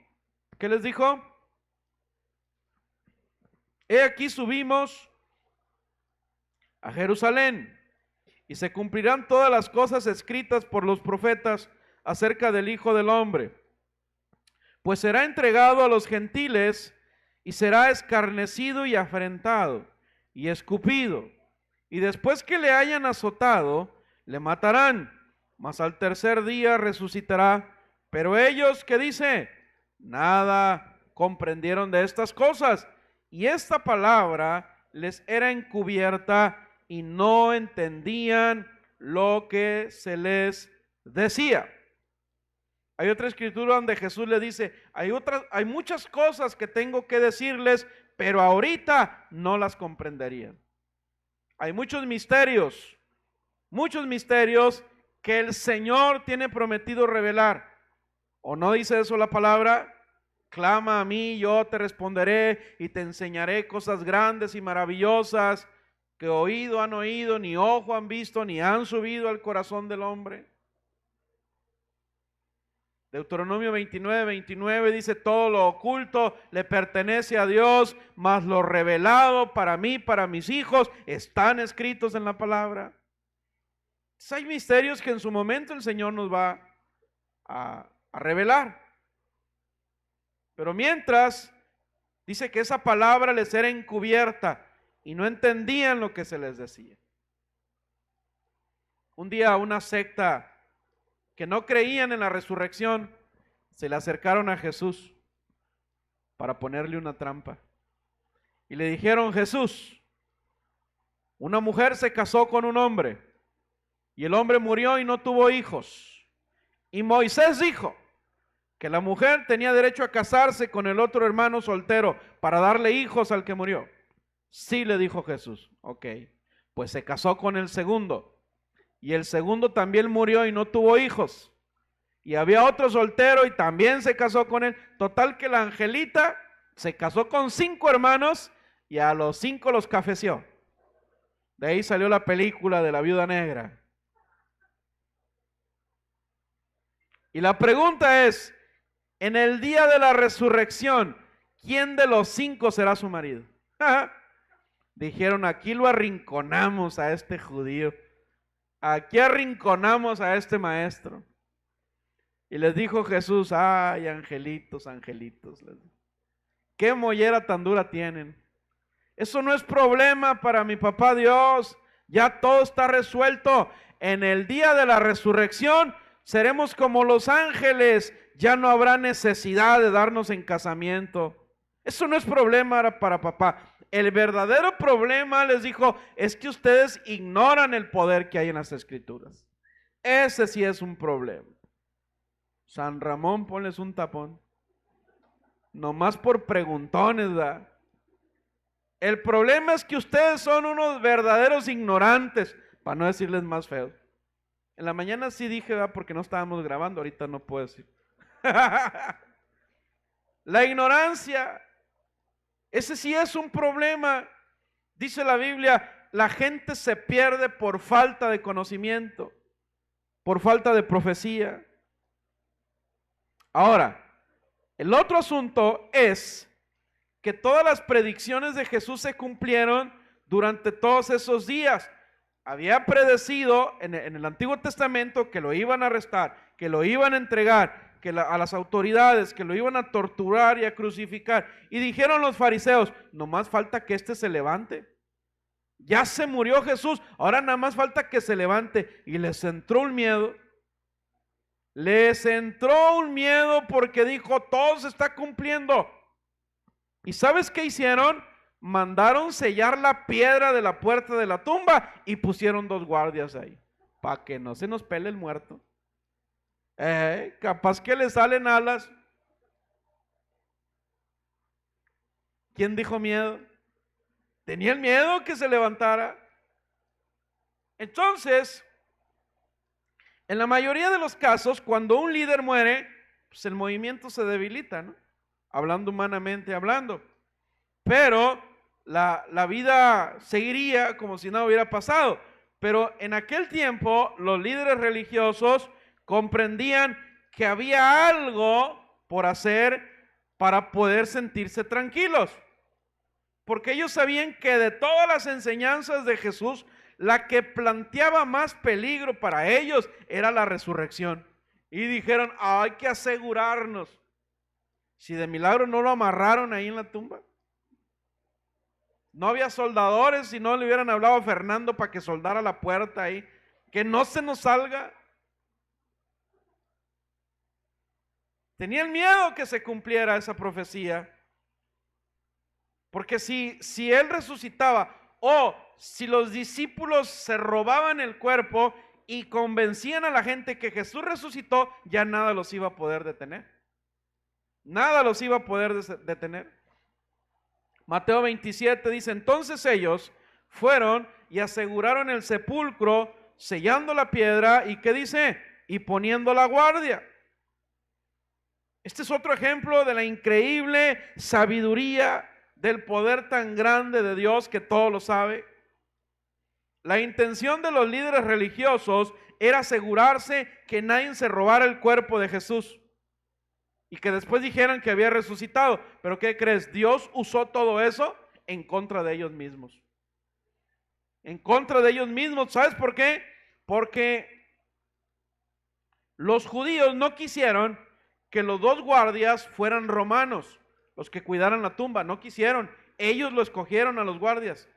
¿qué les dijo? He aquí subimos a Jerusalén y se cumplirán todas las cosas escritas por los profetas acerca del Hijo del Hombre. Pues será entregado a los gentiles y será escarnecido y afrentado y escupido. Y después que le hayan azotado, le matarán, mas al tercer día resucitará. Pero ellos, ¿qué dice? Nada comprendieron de estas cosas. Y esta palabra les era encubierta y no entendían lo que se les decía. Hay otra escritura donde Jesús le dice, hay muchas cosas que tengo que decirles, pero ahorita no las comprenderían. Hay muchos misterios que el Señor tiene prometido revelar. ¿O no dice eso la palabra? Clama a mí, yo te responderé y te enseñaré cosas grandes y maravillosas que oído han oído, ni ojo han visto, ni han subido al corazón del hombre. Deuteronomio 29:29 dice, todo lo oculto le pertenece a Dios, mas lo revelado para mí, para mis hijos, están escritos en la palabra. Entonces, hay misterios que en su momento el Señor nos va a revelar. Pero mientras, dice que esa palabra les era encubierta y no entendían lo que se les decía. Un día una secta que no creían en la resurrección, se le acercaron a Jesús para ponerle una trampa. Y le dijeron: Jesús, una mujer se casó con un hombre y el hombre murió y no tuvo hijos. Y Moisés dijo que la mujer tenía derecho a casarse con el otro hermano soltero para darle hijos al que murió. Sí, le dijo Jesús. Ok, pues se casó con el segundo y el segundo también murió y no tuvo hijos. Y había otro soltero y también se casó con él. Total que la angelita se casó con 5 hermanos y a los 5 los cafeció. De ahí salió la película de la viuda negra. Y la pregunta es, en el día de la resurrección, ¿quién de los 5 será su marido? Dijeron: aquí lo arrinconamos a este judío. Aquí arrinconamos a este maestro. Y les dijo Jesús: ay, angelitos, angelitos. ¿Qué mollera tan dura tienen? Eso no es problema para mi papá Dios. Ya todo está resuelto. En el día de la resurrección seremos como los ángeles. Ya no habrá necesidad de darnos en casamiento. Eso no es problema para papá. El verdadero problema, les dijo, es que ustedes ignoran el poder que hay en las Escrituras. Ese sí es un problema. San Ramón, ponles un tapón. Nomás por preguntones, ¿verdad? El problema es que ustedes son unos verdaderos ignorantes, para no decirles más feos. En la mañana sí dije, ¿verdad? Porque no estábamos grabando, ahorita no puedo decir. La ignorancia, ese sí es un problema. Dice la Biblia, la gente se pierde por falta de conocimiento, por falta de profecía. Ahora, el otro asunto es que todas las predicciones de Jesús se cumplieron durante todos esos días. Había predecido en el Antiguo Testamento que lo iban a arrestar, que lo iban a entregar, a las autoridades, que lo iban a torturar y a crucificar. Y dijeron los fariseos: nomás falta que este se levante. Ya se murió Jesús, ahora nada más falta que se levante. Y les entró un miedo. Les entró un miedo porque dijo: todo se está cumpliendo. ¿Y sabes qué hicieron? Mandaron sellar la piedra de la puerta de la tumba y pusieron 2 guardias ahí, para que no se nos pele el muerto. Capaz que le salen alas. ¿Quién dijo miedo? Tenía el miedo que se levantara. Entonces, en la mayoría de los casos, cuando un líder muere, pues el movimiento se debilita, ¿no? Hablando humanamente hablando. Pero la vida seguiría como si nada hubiera pasado. Pero en aquel tiempo los líderes religiosos comprendían que había algo por hacer para poder sentirse tranquilos. Porque ellos sabían que de todas las enseñanzas de Jesús, la que planteaba más peligro para ellos era la resurrección. Y dijeron: hay que asegurarnos. Si de milagro no lo amarraron ahí en la tumba. No había soldadores, si no le hubieran hablado a Fernando para que soldara la puerta ahí. Que no se nos salga. Tenían miedo que se cumpliera esa profecía. Porque si él resucitaba, o si los discípulos se robaban el cuerpo y convencían a la gente que Jesús resucitó, ya nada los iba a poder detener. Nada los iba a poder detener. Mateo 27 dice: entonces ellos fueron y aseguraron el sepulcro, sellando la piedra, y ¿qué dice? Y poniendo la guardia. Este es otro ejemplo de la increíble sabiduría del poder tan grande de Dios que todo lo sabe. La intención de los líderes religiosos era asegurarse que nadie se robara el cuerpo de Jesús y que después dijeran que había resucitado. Pero ¿qué crees? Dios usó todo eso en contra de ellos mismos. En contra de ellos mismos. ¿Sabes por qué? Porque los judíos no quisieron que los 2 guardias fueran romanos, los que cuidaran la tumba. No quisieron. Ellos lo escogieron a los guardias.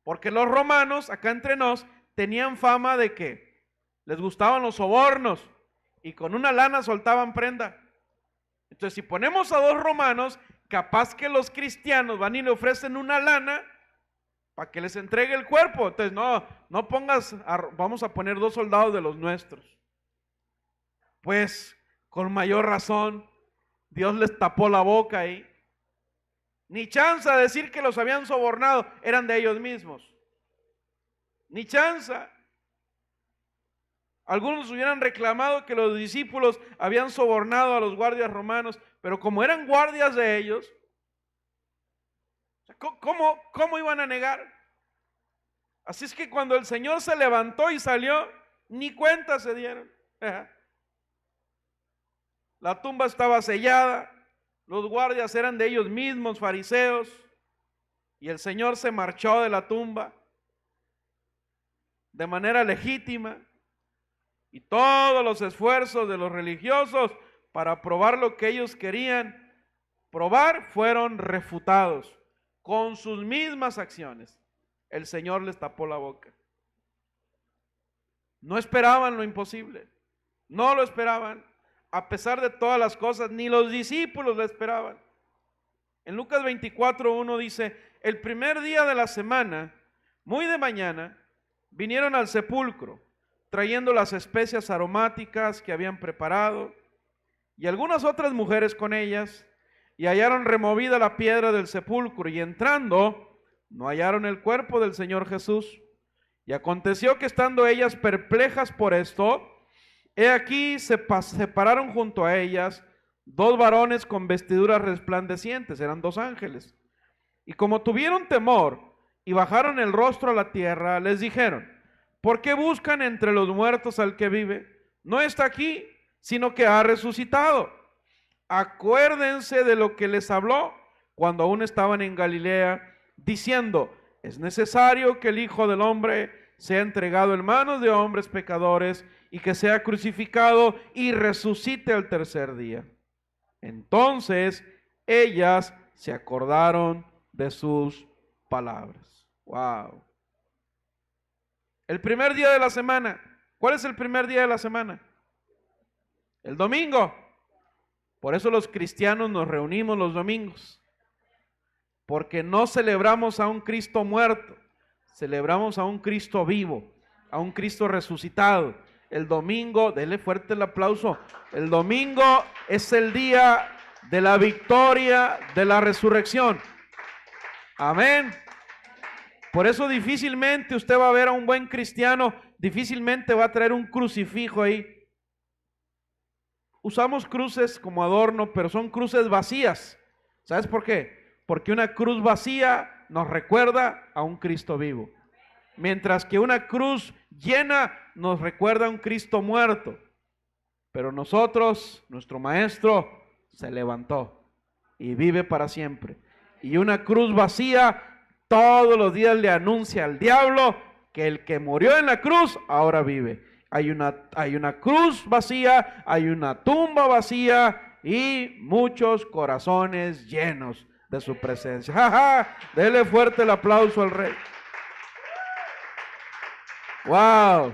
Porque los romanos, acá entre nos, tenían fama de que les gustaban los sobornos y con una lana soltaban prenda. Entonces, si ponemos a 2 romanos, capaz que los cristianos van y le ofrecen una lana para que les entregue el cuerpo. Entonces, no pongas, vamos a poner 2 soldados de los nuestros. Pues, con mayor razón, Dios les tapó la boca ahí. Ni chance de decir que los habían sobornado, eran de ellos mismos. Ni chance. Algunos hubieran reclamado que los discípulos habían sobornado a los guardias romanos, pero como eran guardias de ellos, ¿cómo iban a negar? Así es que cuando el Señor se levantó y salió, ni cuenta se dieron. La tumba estaba sellada, los guardias eran de ellos mismos, fariseos, y el Señor se marchó de la tumba de manera legítima, y todos los esfuerzos de los religiosos para probar lo que ellos querían probar fueron refutados con sus mismas acciones. El Señor les tapó la boca. No esperaban lo imposible, no lo esperaban. A pesar de todas las cosas, ni los discípulos lo esperaban. En Lucas 24:1 dice: el primer día de la semana, muy de mañana, vinieron al sepulcro, trayendo las especias aromáticas que habían preparado, y algunas otras mujeres con ellas, y hallaron removida la piedra del sepulcro, y entrando, no hallaron el cuerpo del Señor Jesús. Y aconteció que estando ellas perplejas por esto, he aquí se pararon junto a ellas 2 varones con vestiduras resplandecientes, eran 2 ángeles. Y como tuvieron temor y bajaron el rostro a la tierra, les dijeron: ¿por qué buscan entre los muertos al que vive? No está aquí, sino que ha resucitado. Acuérdense de lo que les habló cuando aún estaban en Galilea, diciendo: es necesario que el Hijo del Hombre sea entregado en manos de hombres pecadores y que sea crucificado y resucite al tercer día. Entonces ellas se acordaron de sus palabras. Wow. El primer día de la semana. ¿Cuál es el primer día de la semana? El domingo. Por eso los cristianos nos reunimos los domingos. Porque no celebramos a un Cristo muerto, celebramos a un Cristo vivo, a un Cristo resucitado. El domingo, denle fuerte el aplauso, el domingo es el día de la victoria de la resurrección. Amén. Por eso difícilmente usted va a ver a un buen cristiano, difícilmente va a traer un crucifijo ahí. Usamos cruces como adorno, pero son cruces vacías. ¿Sabes por qué? Porque una cruz vacía nos recuerda a un Cristo vivo, mientras que una cruz llena nos recuerda a un Cristo muerto. Pero nosotros, nuestro Maestro, se levantó y vive para siempre. Y una cruz vacía todos los días le anuncia al diablo que el que murió en la cruz ahora vive. Hay una cruz vacía, hay una tumba vacía y muchos corazones llenos de su presencia. ¡Ja, ja! Dele fuerte el aplauso al Rey. ¡Wow!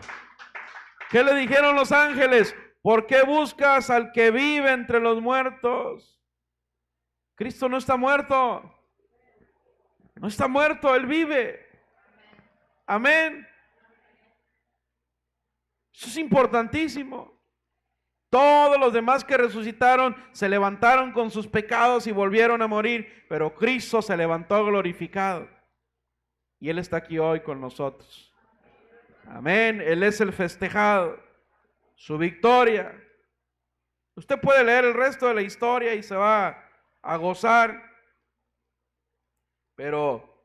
¿Qué le dijeron los ángeles? ¿Por qué buscas al que vive entre los muertos? Cristo no está muerto. No está muerto, Él vive. Amén. Eso es importantísimo. Todos los demás que resucitaron se levantaron con sus pecados y volvieron a morir, pero Cristo se levantó glorificado. Y Él está aquí hoy con nosotros. Amén. Él es el festejado, su victoria. Usted puede leer el resto de la historia y se va a gozar, pero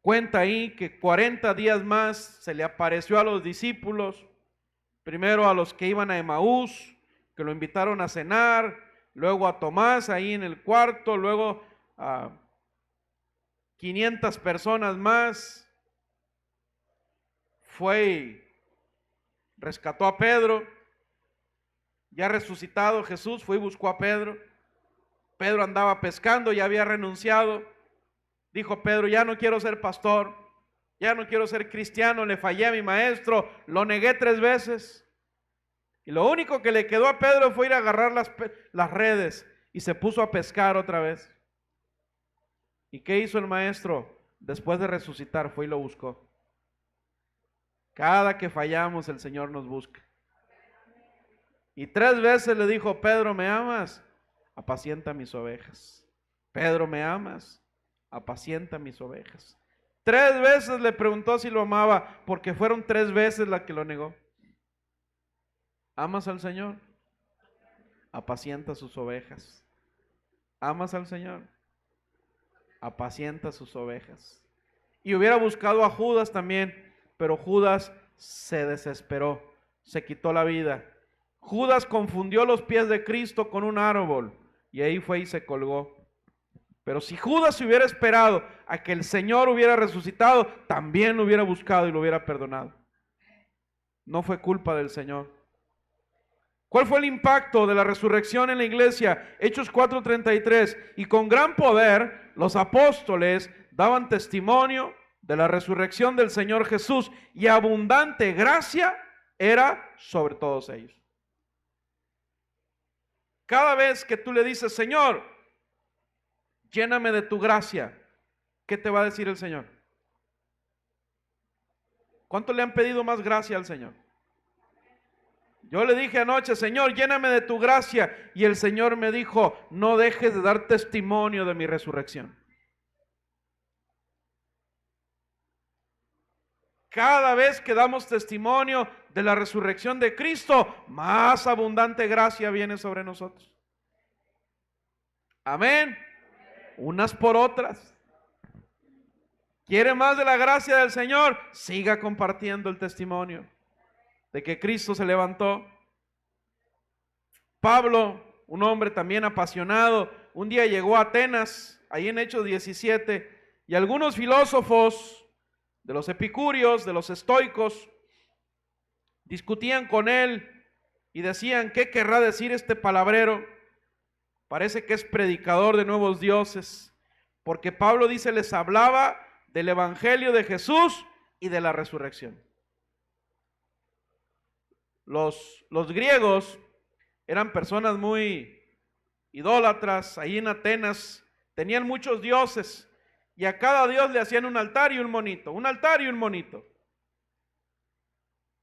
cuenta ahí que 40 días más se le apareció a los discípulos, primero a los que iban a Emaús, que lo invitaron a cenar, luego a Tomás ahí en el cuarto, luego a 500 personas más. Fue y rescató a Pedro, ya resucitado Jesús, fue y buscó a Pedro. Pedro andaba pescando, ya había renunciado. Dijo Pedro: ya no quiero ser pastor, ya no quiero ser cristiano, le fallé a mi maestro, lo negué 3 veces. Y lo único que le quedó a Pedro fue ir a agarrar las redes y se puso a pescar otra vez. ¿Y qué hizo el maestro? Después de resucitar, fue y lo buscó. Cada que fallamos, el Señor nos busca. Y 3 veces le dijo: Pedro, ¿me amas? Apacienta mis ovejas. Pedro, ¿me amas? Apacienta mis ovejas. 3 veces le preguntó si lo amaba, porque fueron 3 veces las que lo negó. ¿Amas al Señor? Apacienta sus ovejas. ¿Amas al Señor? Apacienta sus ovejas. Y hubiera buscado a Judas también, pero Judas se desesperó, se quitó la vida. Judas confundió los pies de Cristo con un árbol y ahí fue y se colgó. Pero si Judas se hubiera esperado a que el Señor hubiera resucitado, también lo hubiera buscado y lo hubiera perdonado. No fue culpa del Señor. ¿Cuál fue el impacto de la resurrección en la iglesia? Hechos 4:33. Y con gran poder los apóstoles daban testimonio de la resurrección del Señor Jesús, y abundante gracia era sobre todos ellos. Cada vez que tú le dices: Señor, lléname de tu gracia, ¿qué te va a decir el Señor? ¿Cuánto le han pedido más gracia al Señor? Yo le dije anoche: Señor, lléname de tu gracia, y el Señor me dijo: no dejes de dar testimonio de mi resurrección. Cada vez que damos testimonio de la resurrección de Cristo, más abundante gracia viene sobre nosotros. Amén. Unas por otras. ¿Quiere más de la gracia del Señor? Siga compartiendo el testimonio de que Cristo se levantó. Pablo, un hombre también apasionado, un día llegó a Atenas, ahí en Hechos 17, y algunos filósofos de los epicúreos, de los estoicos, discutían con él y decían: ¿qué querrá decir este palabrero? Parece que es predicador de nuevos dioses, porque Pablo dice les hablaba del evangelio de Jesús y de la resurrección. Los griegos eran personas muy idólatras. Ahí en Atenas tenían muchos dioses, y a cada dios le hacían un altar y un monito, un altar y un monito.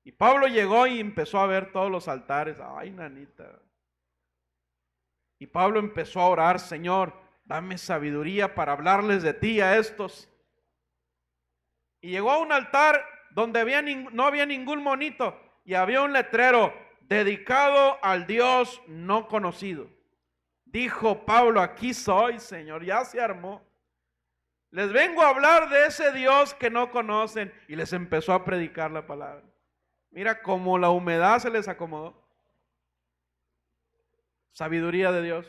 Y Pablo llegó y empezó a ver todos los altares. Ay, nanita. Y Pablo empezó a orar: Señor, dame sabiduría para hablarles de ti a estos. Y llegó a un altar donde no había ningún monito, y había un letrero: dedicado al Dios no conocido. Dijo Pablo: aquí soy, Señor, ya se armó. Les vengo a hablar de ese Dios que no conocen. Y les empezó a predicar la palabra. Mira cómo la humedad se les acomodó. Sabiduría de Dios.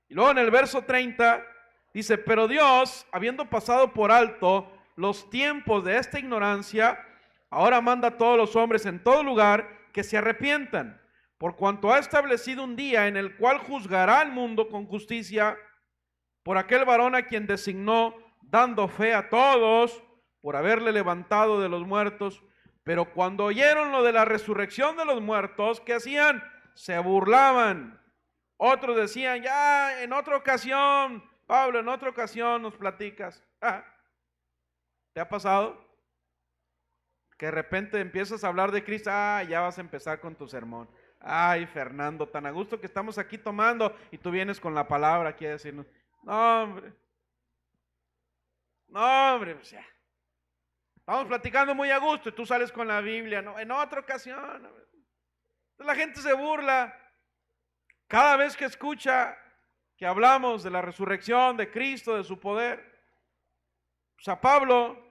Y luego en el verso 30 dice: pero Dios, habiendo pasado por alto los tiempos de esta ignorancia, ahora manda a todos los hombres en todo lugar que se arrepientan, por cuanto ha establecido un día en el cual juzgará al mundo con justicia por aquel varón a quien designó, dando fe a todos por haberle levantado de los muertos. Pero cuando oyeron lo de la resurrección de los muertos, ¿qué hacían? Se burlaban. Otros decían: ya, en otra ocasión, Pablo, en otra ocasión nos platicas. ¿Te ha pasado? Que de repente empiezas a hablar de Cristo. Ya vas a empezar con tu sermón. Ay, Fernando, tan a gusto que estamos aquí tomando y tú vienes con la palabra aquí a decirnos: no, hombre. No, hombre, o sea, estamos platicando muy a gusto y tú sales con la Biblia. No, en otra ocasión. Entonces la gente se burla. Cada vez que escucha que hablamos de la resurrección de Cristo, de su poder. Pues a Pablo,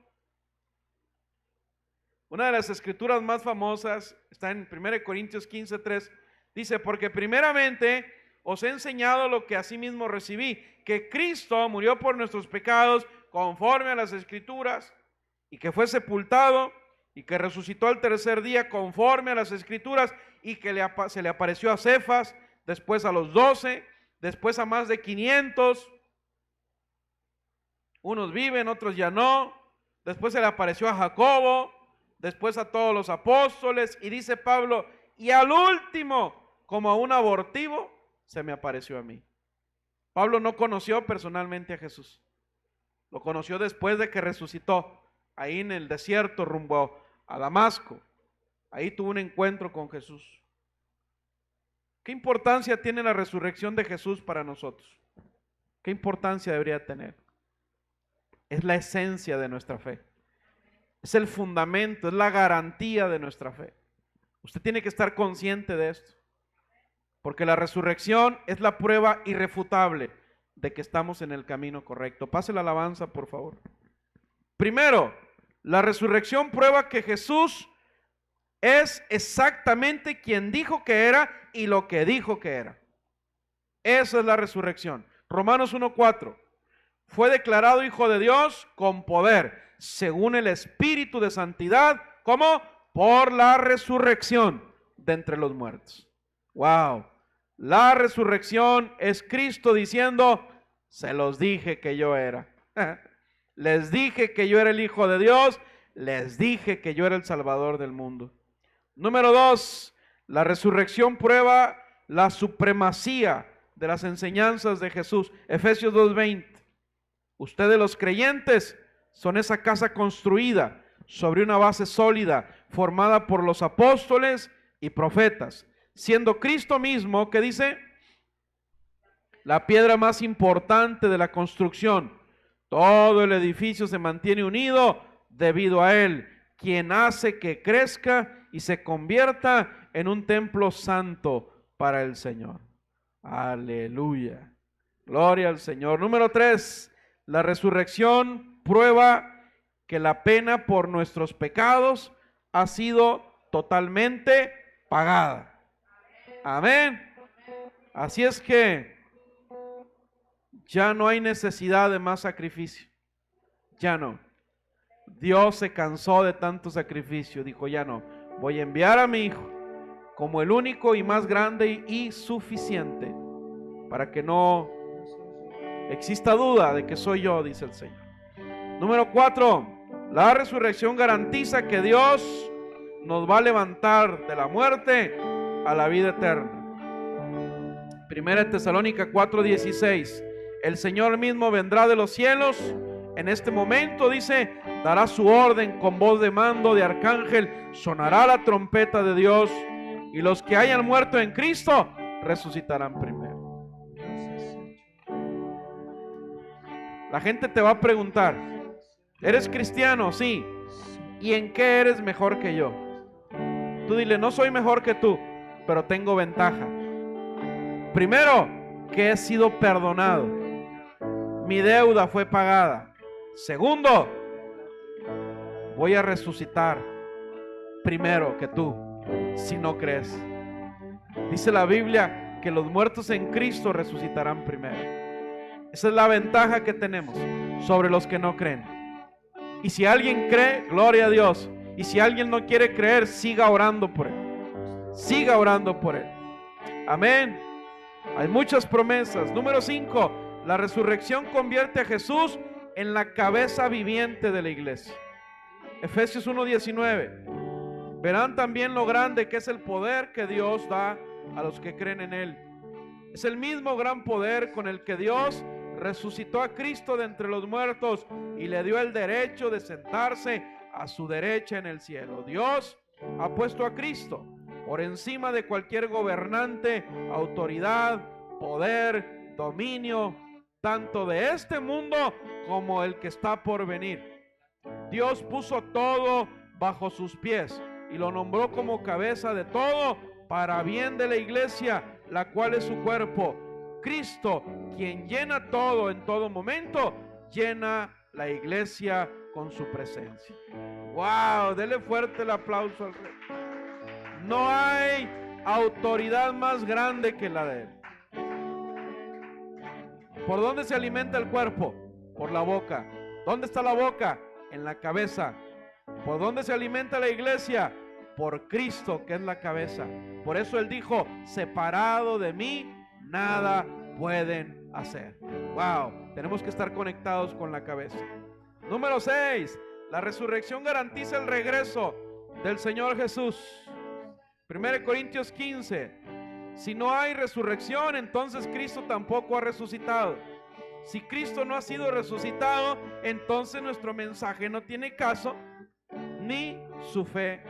una de las escrituras más famosas está en 1 Corintios 15:3. Dice: porque primeramente os he enseñado lo que asimismo recibí, que Cristo murió por nuestros pecados conforme a las escrituras, y que fue sepultado, y que resucitó al tercer día conforme a las escrituras, y que se le apareció a Cefas, después a los 12, después a más de 500. Unos viven, otros ya no. Después se le apareció a Jacobo, después a todos los apóstoles, y dice Pablo: y al último, como a un abortivo, se me apareció a mí. Pablo no conoció personalmente a Jesús. Lo conoció después de que resucitó, ahí en el desierto rumbo a Damasco. Ahí tuvo un encuentro con Jesús. ¿Qué importancia tiene la resurrección de Jesús para nosotros? ¿Qué importancia debería tener? Es la esencia de nuestra fe. Es el fundamento, es la garantía de nuestra fe. Usted tiene que estar consciente de esto, porque la resurrección es la prueba irrefutable de que estamos en el camino correcto. Pase la alabanza, por favor. Primero, la resurrección prueba que Jesús es exactamente quien dijo que era y lo que dijo que era. Esa es la resurrección. Romanos 1:4. Fue declarado hijo de Dios con poder, según el Espíritu de santidad, ¿cómo? Por la resurrección de entre los muertos. Wow. La resurrección es Cristo diciendo, se los dije que yo era. Les dije que yo era el Hijo de Dios, les dije que yo era el Salvador del mundo. Número 2, la resurrección prueba la supremacía de las enseñanzas de Jesús. Efesios 2:20. Ustedes los creyentes son esa casa construida sobre una base sólida, formada por los apóstoles y profetas, siendo Cristo mismo, ¿qué dice? La piedra más importante de la construcción. Todo el edificio se mantiene unido debido a Él, quien hace que crezca y se convierta en un templo santo para el Señor. Aleluya. Gloria al Señor. Número 3, la resurrección prueba que la pena por nuestros pecados ha sido totalmente pagada. Amén. Así es que ya no hay necesidad de más sacrificio. Ya no. Dios se cansó de tanto sacrificio. Dijo, ya no. Voy a enviar a mi Hijo como el único y más grande y suficiente, para que no exista duda de que soy yo, dice el Señor. Número 4, la resurrección garantiza que Dios nos va a levantar de la muerte a la vida eterna. Primera Tesalónica 4:16. El Señor mismo vendrá de los cielos. En este momento, dice, dará su orden con voz de mando de arcángel, sonará la trompeta de Dios, y los que hayan muerto en Cristo resucitarán primero. La gente te va a preguntar, ¿eres cristiano? Sí. ¿Y en qué eres mejor que yo? Tú dile, no soy mejor que tú, pero tengo ventaja. Primero, que he sido perdonado. Mi deuda fue pagada. Segundo, voy a resucitar primero que tú, si no crees. Dice la Biblia que los muertos en Cristo resucitarán primero. Esa es la ventaja que tenemos sobre los que no creen. Y si alguien cree, gloria a Dios. Y si alguien no quiere creer, siga orando por él. Siga orando por él. Amén. Hay muchas promesas. Número 5, la resurrección convierte a Jesús en la cabeza viviente de la iglesia. Efesios 1:19. Verán también lo grande que es el poder que Dios da a los que creen en Él. Es el mismo gran poder con el que Dios resucitó a Cristo de entre los muertos y le dio el derecho de sentarse a su derecha en el cielo. Dios ha puesto a Cristo por encima de cualquier gobernante, autoridad, poder, dominio, tanto de este mundo como el que está por venir. Dios puso todo bajo sus pies y lo nombró como cabeza de todo para bien de la iglesia, la cual es su cuerpo. Cristo, quien llena todo en todo momento, llena la iglesia con su presencia. ¡Wow! Dele fuerte el aplauso al Rey. No hay autoridad más grande que la de Él. ¿Por dónde se alimenta el cuerpo? Por la boca. ¿Dónde está la boca? En la cabeza. ¿Por dónde se alimenta la iglesia? Por Cristo, que es la cabeza. Por eso Él dijo, separado de mí, nada pueden hacer. Wow, tenemos que estar conectados con la cabeza. Número 6, la resurrección garantiza el regreso del Señor Jesús. 1 Corintios 15. Si no hay resurrección, entonces Cristo tampoco ha resucitado. Si Cristo no ha sido resucitado, entonces nuestro mensaje no tiene caso, ni su fe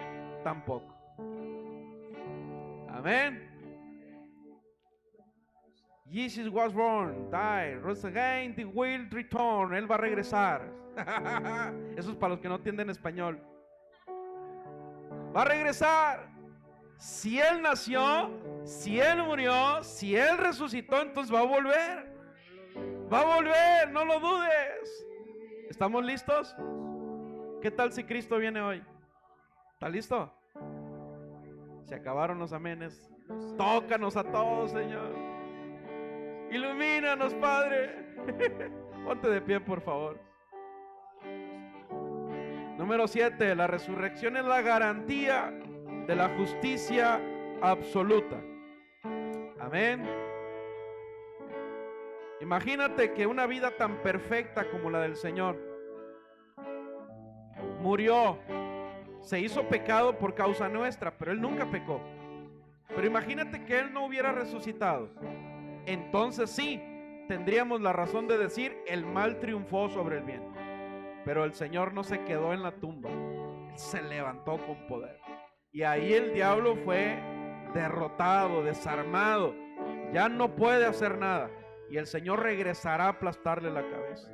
tampoco. Amén. Jesus was born, died, rose again, he will return. Él va a regresar. Eso es para los que no entienden español. Va a regresar. Si Él nació, si Él murió, si Él resucitó, entonces va a volver. Va a volver, no lo dudes. ¿Estamos listos? ¿Qué tal si Cristo viene hoy? ¿Está listo? Se acabaron los amenes. Tócanos a todos, Señor. Ilumínanos, Padre. Ponte de pie, por favor. Número 7. La resurrección es la garantía de la justicia absoluta. Amén. Imagínate que una vida tan perfecta como la del Señor murió, se hizo pecado por causa nuestra, pero Él nunca pecó. Pero imagínate que Él no hubiera resucitado. Entonces sí, tendríamos la razón de decir: el mal triunfó sobre el bien. Pero el Señor no se quedó en la tumba, Él se levantó con poder. Y ahí el diablo fue derrotado, desarmado. Ya no puede hacer nada. Y el Señor regresará a aplastarle la cabeza.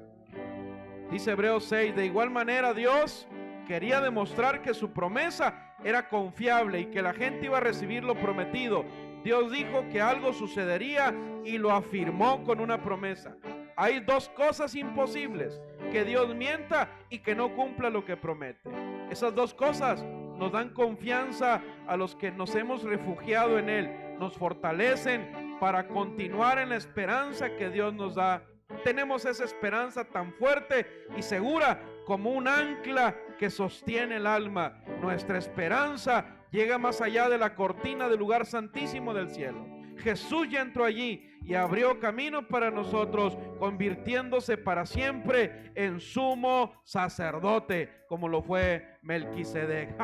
Dice Hebreos 6, de igual manera Dios quería demostrar que su promesa era confiable y que la gente iba a recibir lo prometido. Dios dijo que algo sucedería y lo afirmó con una promesa. Hay dos cosas imposibles: que Dios mienta y que no cumpla lo que promete. Esas dos cosas nos dan confianza a los que nos hemos refugiado en Él. Nos fortalecen para continuar en la esperanza que Dios nos da. Tenemos esa esperanza tan fuerte y segura como un ancla que sostiene el alma. Nuestra esperanza llega más allá de la cortina del lugar santísimo del cielo. Jesús ya entró allí y abrió camino para nosotros, convirtiéndose para siempre en sumo sacerdote, como lo fue Melquisedec.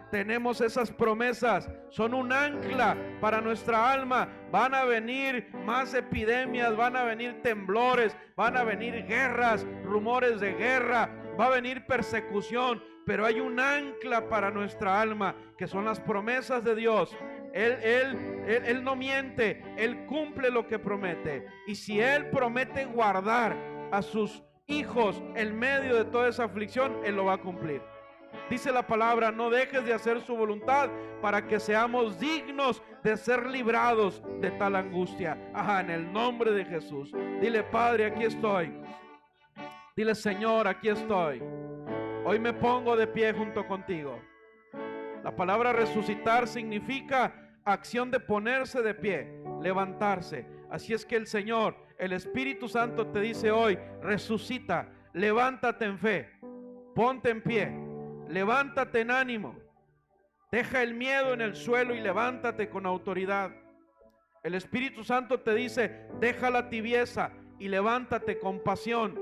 Tenemos esas promesas, son un ancla para nuestra alma. Van a venir más epidemias, van a venir temblores, van a venir guerras, rumores de guerra, va a venir persecución, pero hay un ancla para nuestra alma, que son las promesas de Dios. Él no miente, Él cumple lo que promete. Y si Él promete guardar a sus hijos en medio de toda esa aflicción, Él lo va a cumplir. Dice la palabra: no dejes de hacer su voluntad para que seamos dignos de ser librados de tal angustia. En el nombre de Jesús. Dile: Padre, aquí estoy. Dile: Señor, aquí estoy. Hoy me pongo de pie junto contigo. La palabra resucitar significa acción de ponerse de pie, levantarse. Así es que el Señor, el Espíritu Santo te dice hoy: resucita, levántate en fe, ponte en pie, levántate en ánimo, deja el miedo en el suelo y levántate con autoridad. El Espíritu Santo te dice: deja la tibieza y levántate con pasión.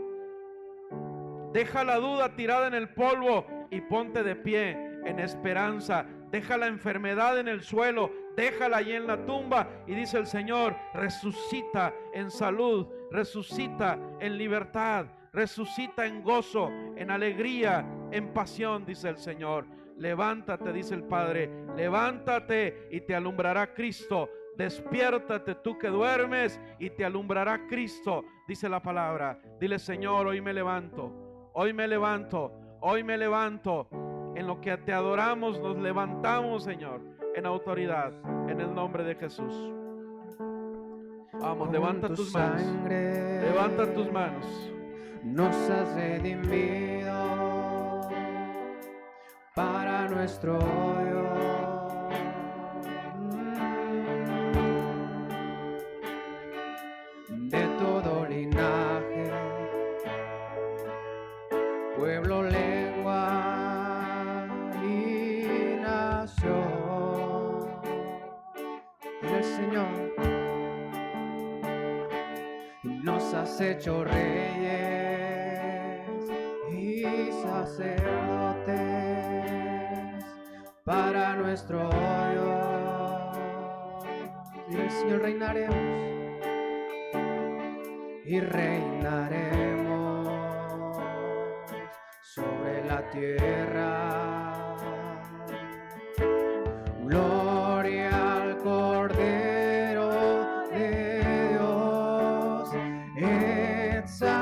Deja la duda tirada en el polvo y ponte de pie en esperanza. Deja la enfermedad en el suelo, déjala allí en la tumba. Y dice el Señor: resucita en salud, resucita en libertad, resucita en gozo, en alegría, en pasión, dice el Señor. Levántate, dice el Padre, levántate y te alumbrará Cristo. Despiértate tú que duermes y te alumbrará Cristo, dice la palabra. Dile: Señor, hoy me levanto, hoy me levanto, hoy me levanto. En lo que te adoramos nos levantamos, Señor, en autoridad, en el nombre de Jesús. Vamos, levanta tus manos. Levanta tus manos. Nos has redimido para nuestro Dios. De todo linaje, pueblo, lengua y nación. El Señor nos has hecho reyes y sacerdotes para nuestro Dios. Y el Señor reinaremos. y reinaremos sobre la tierra. Gloria al Cordero de Dios, exaltación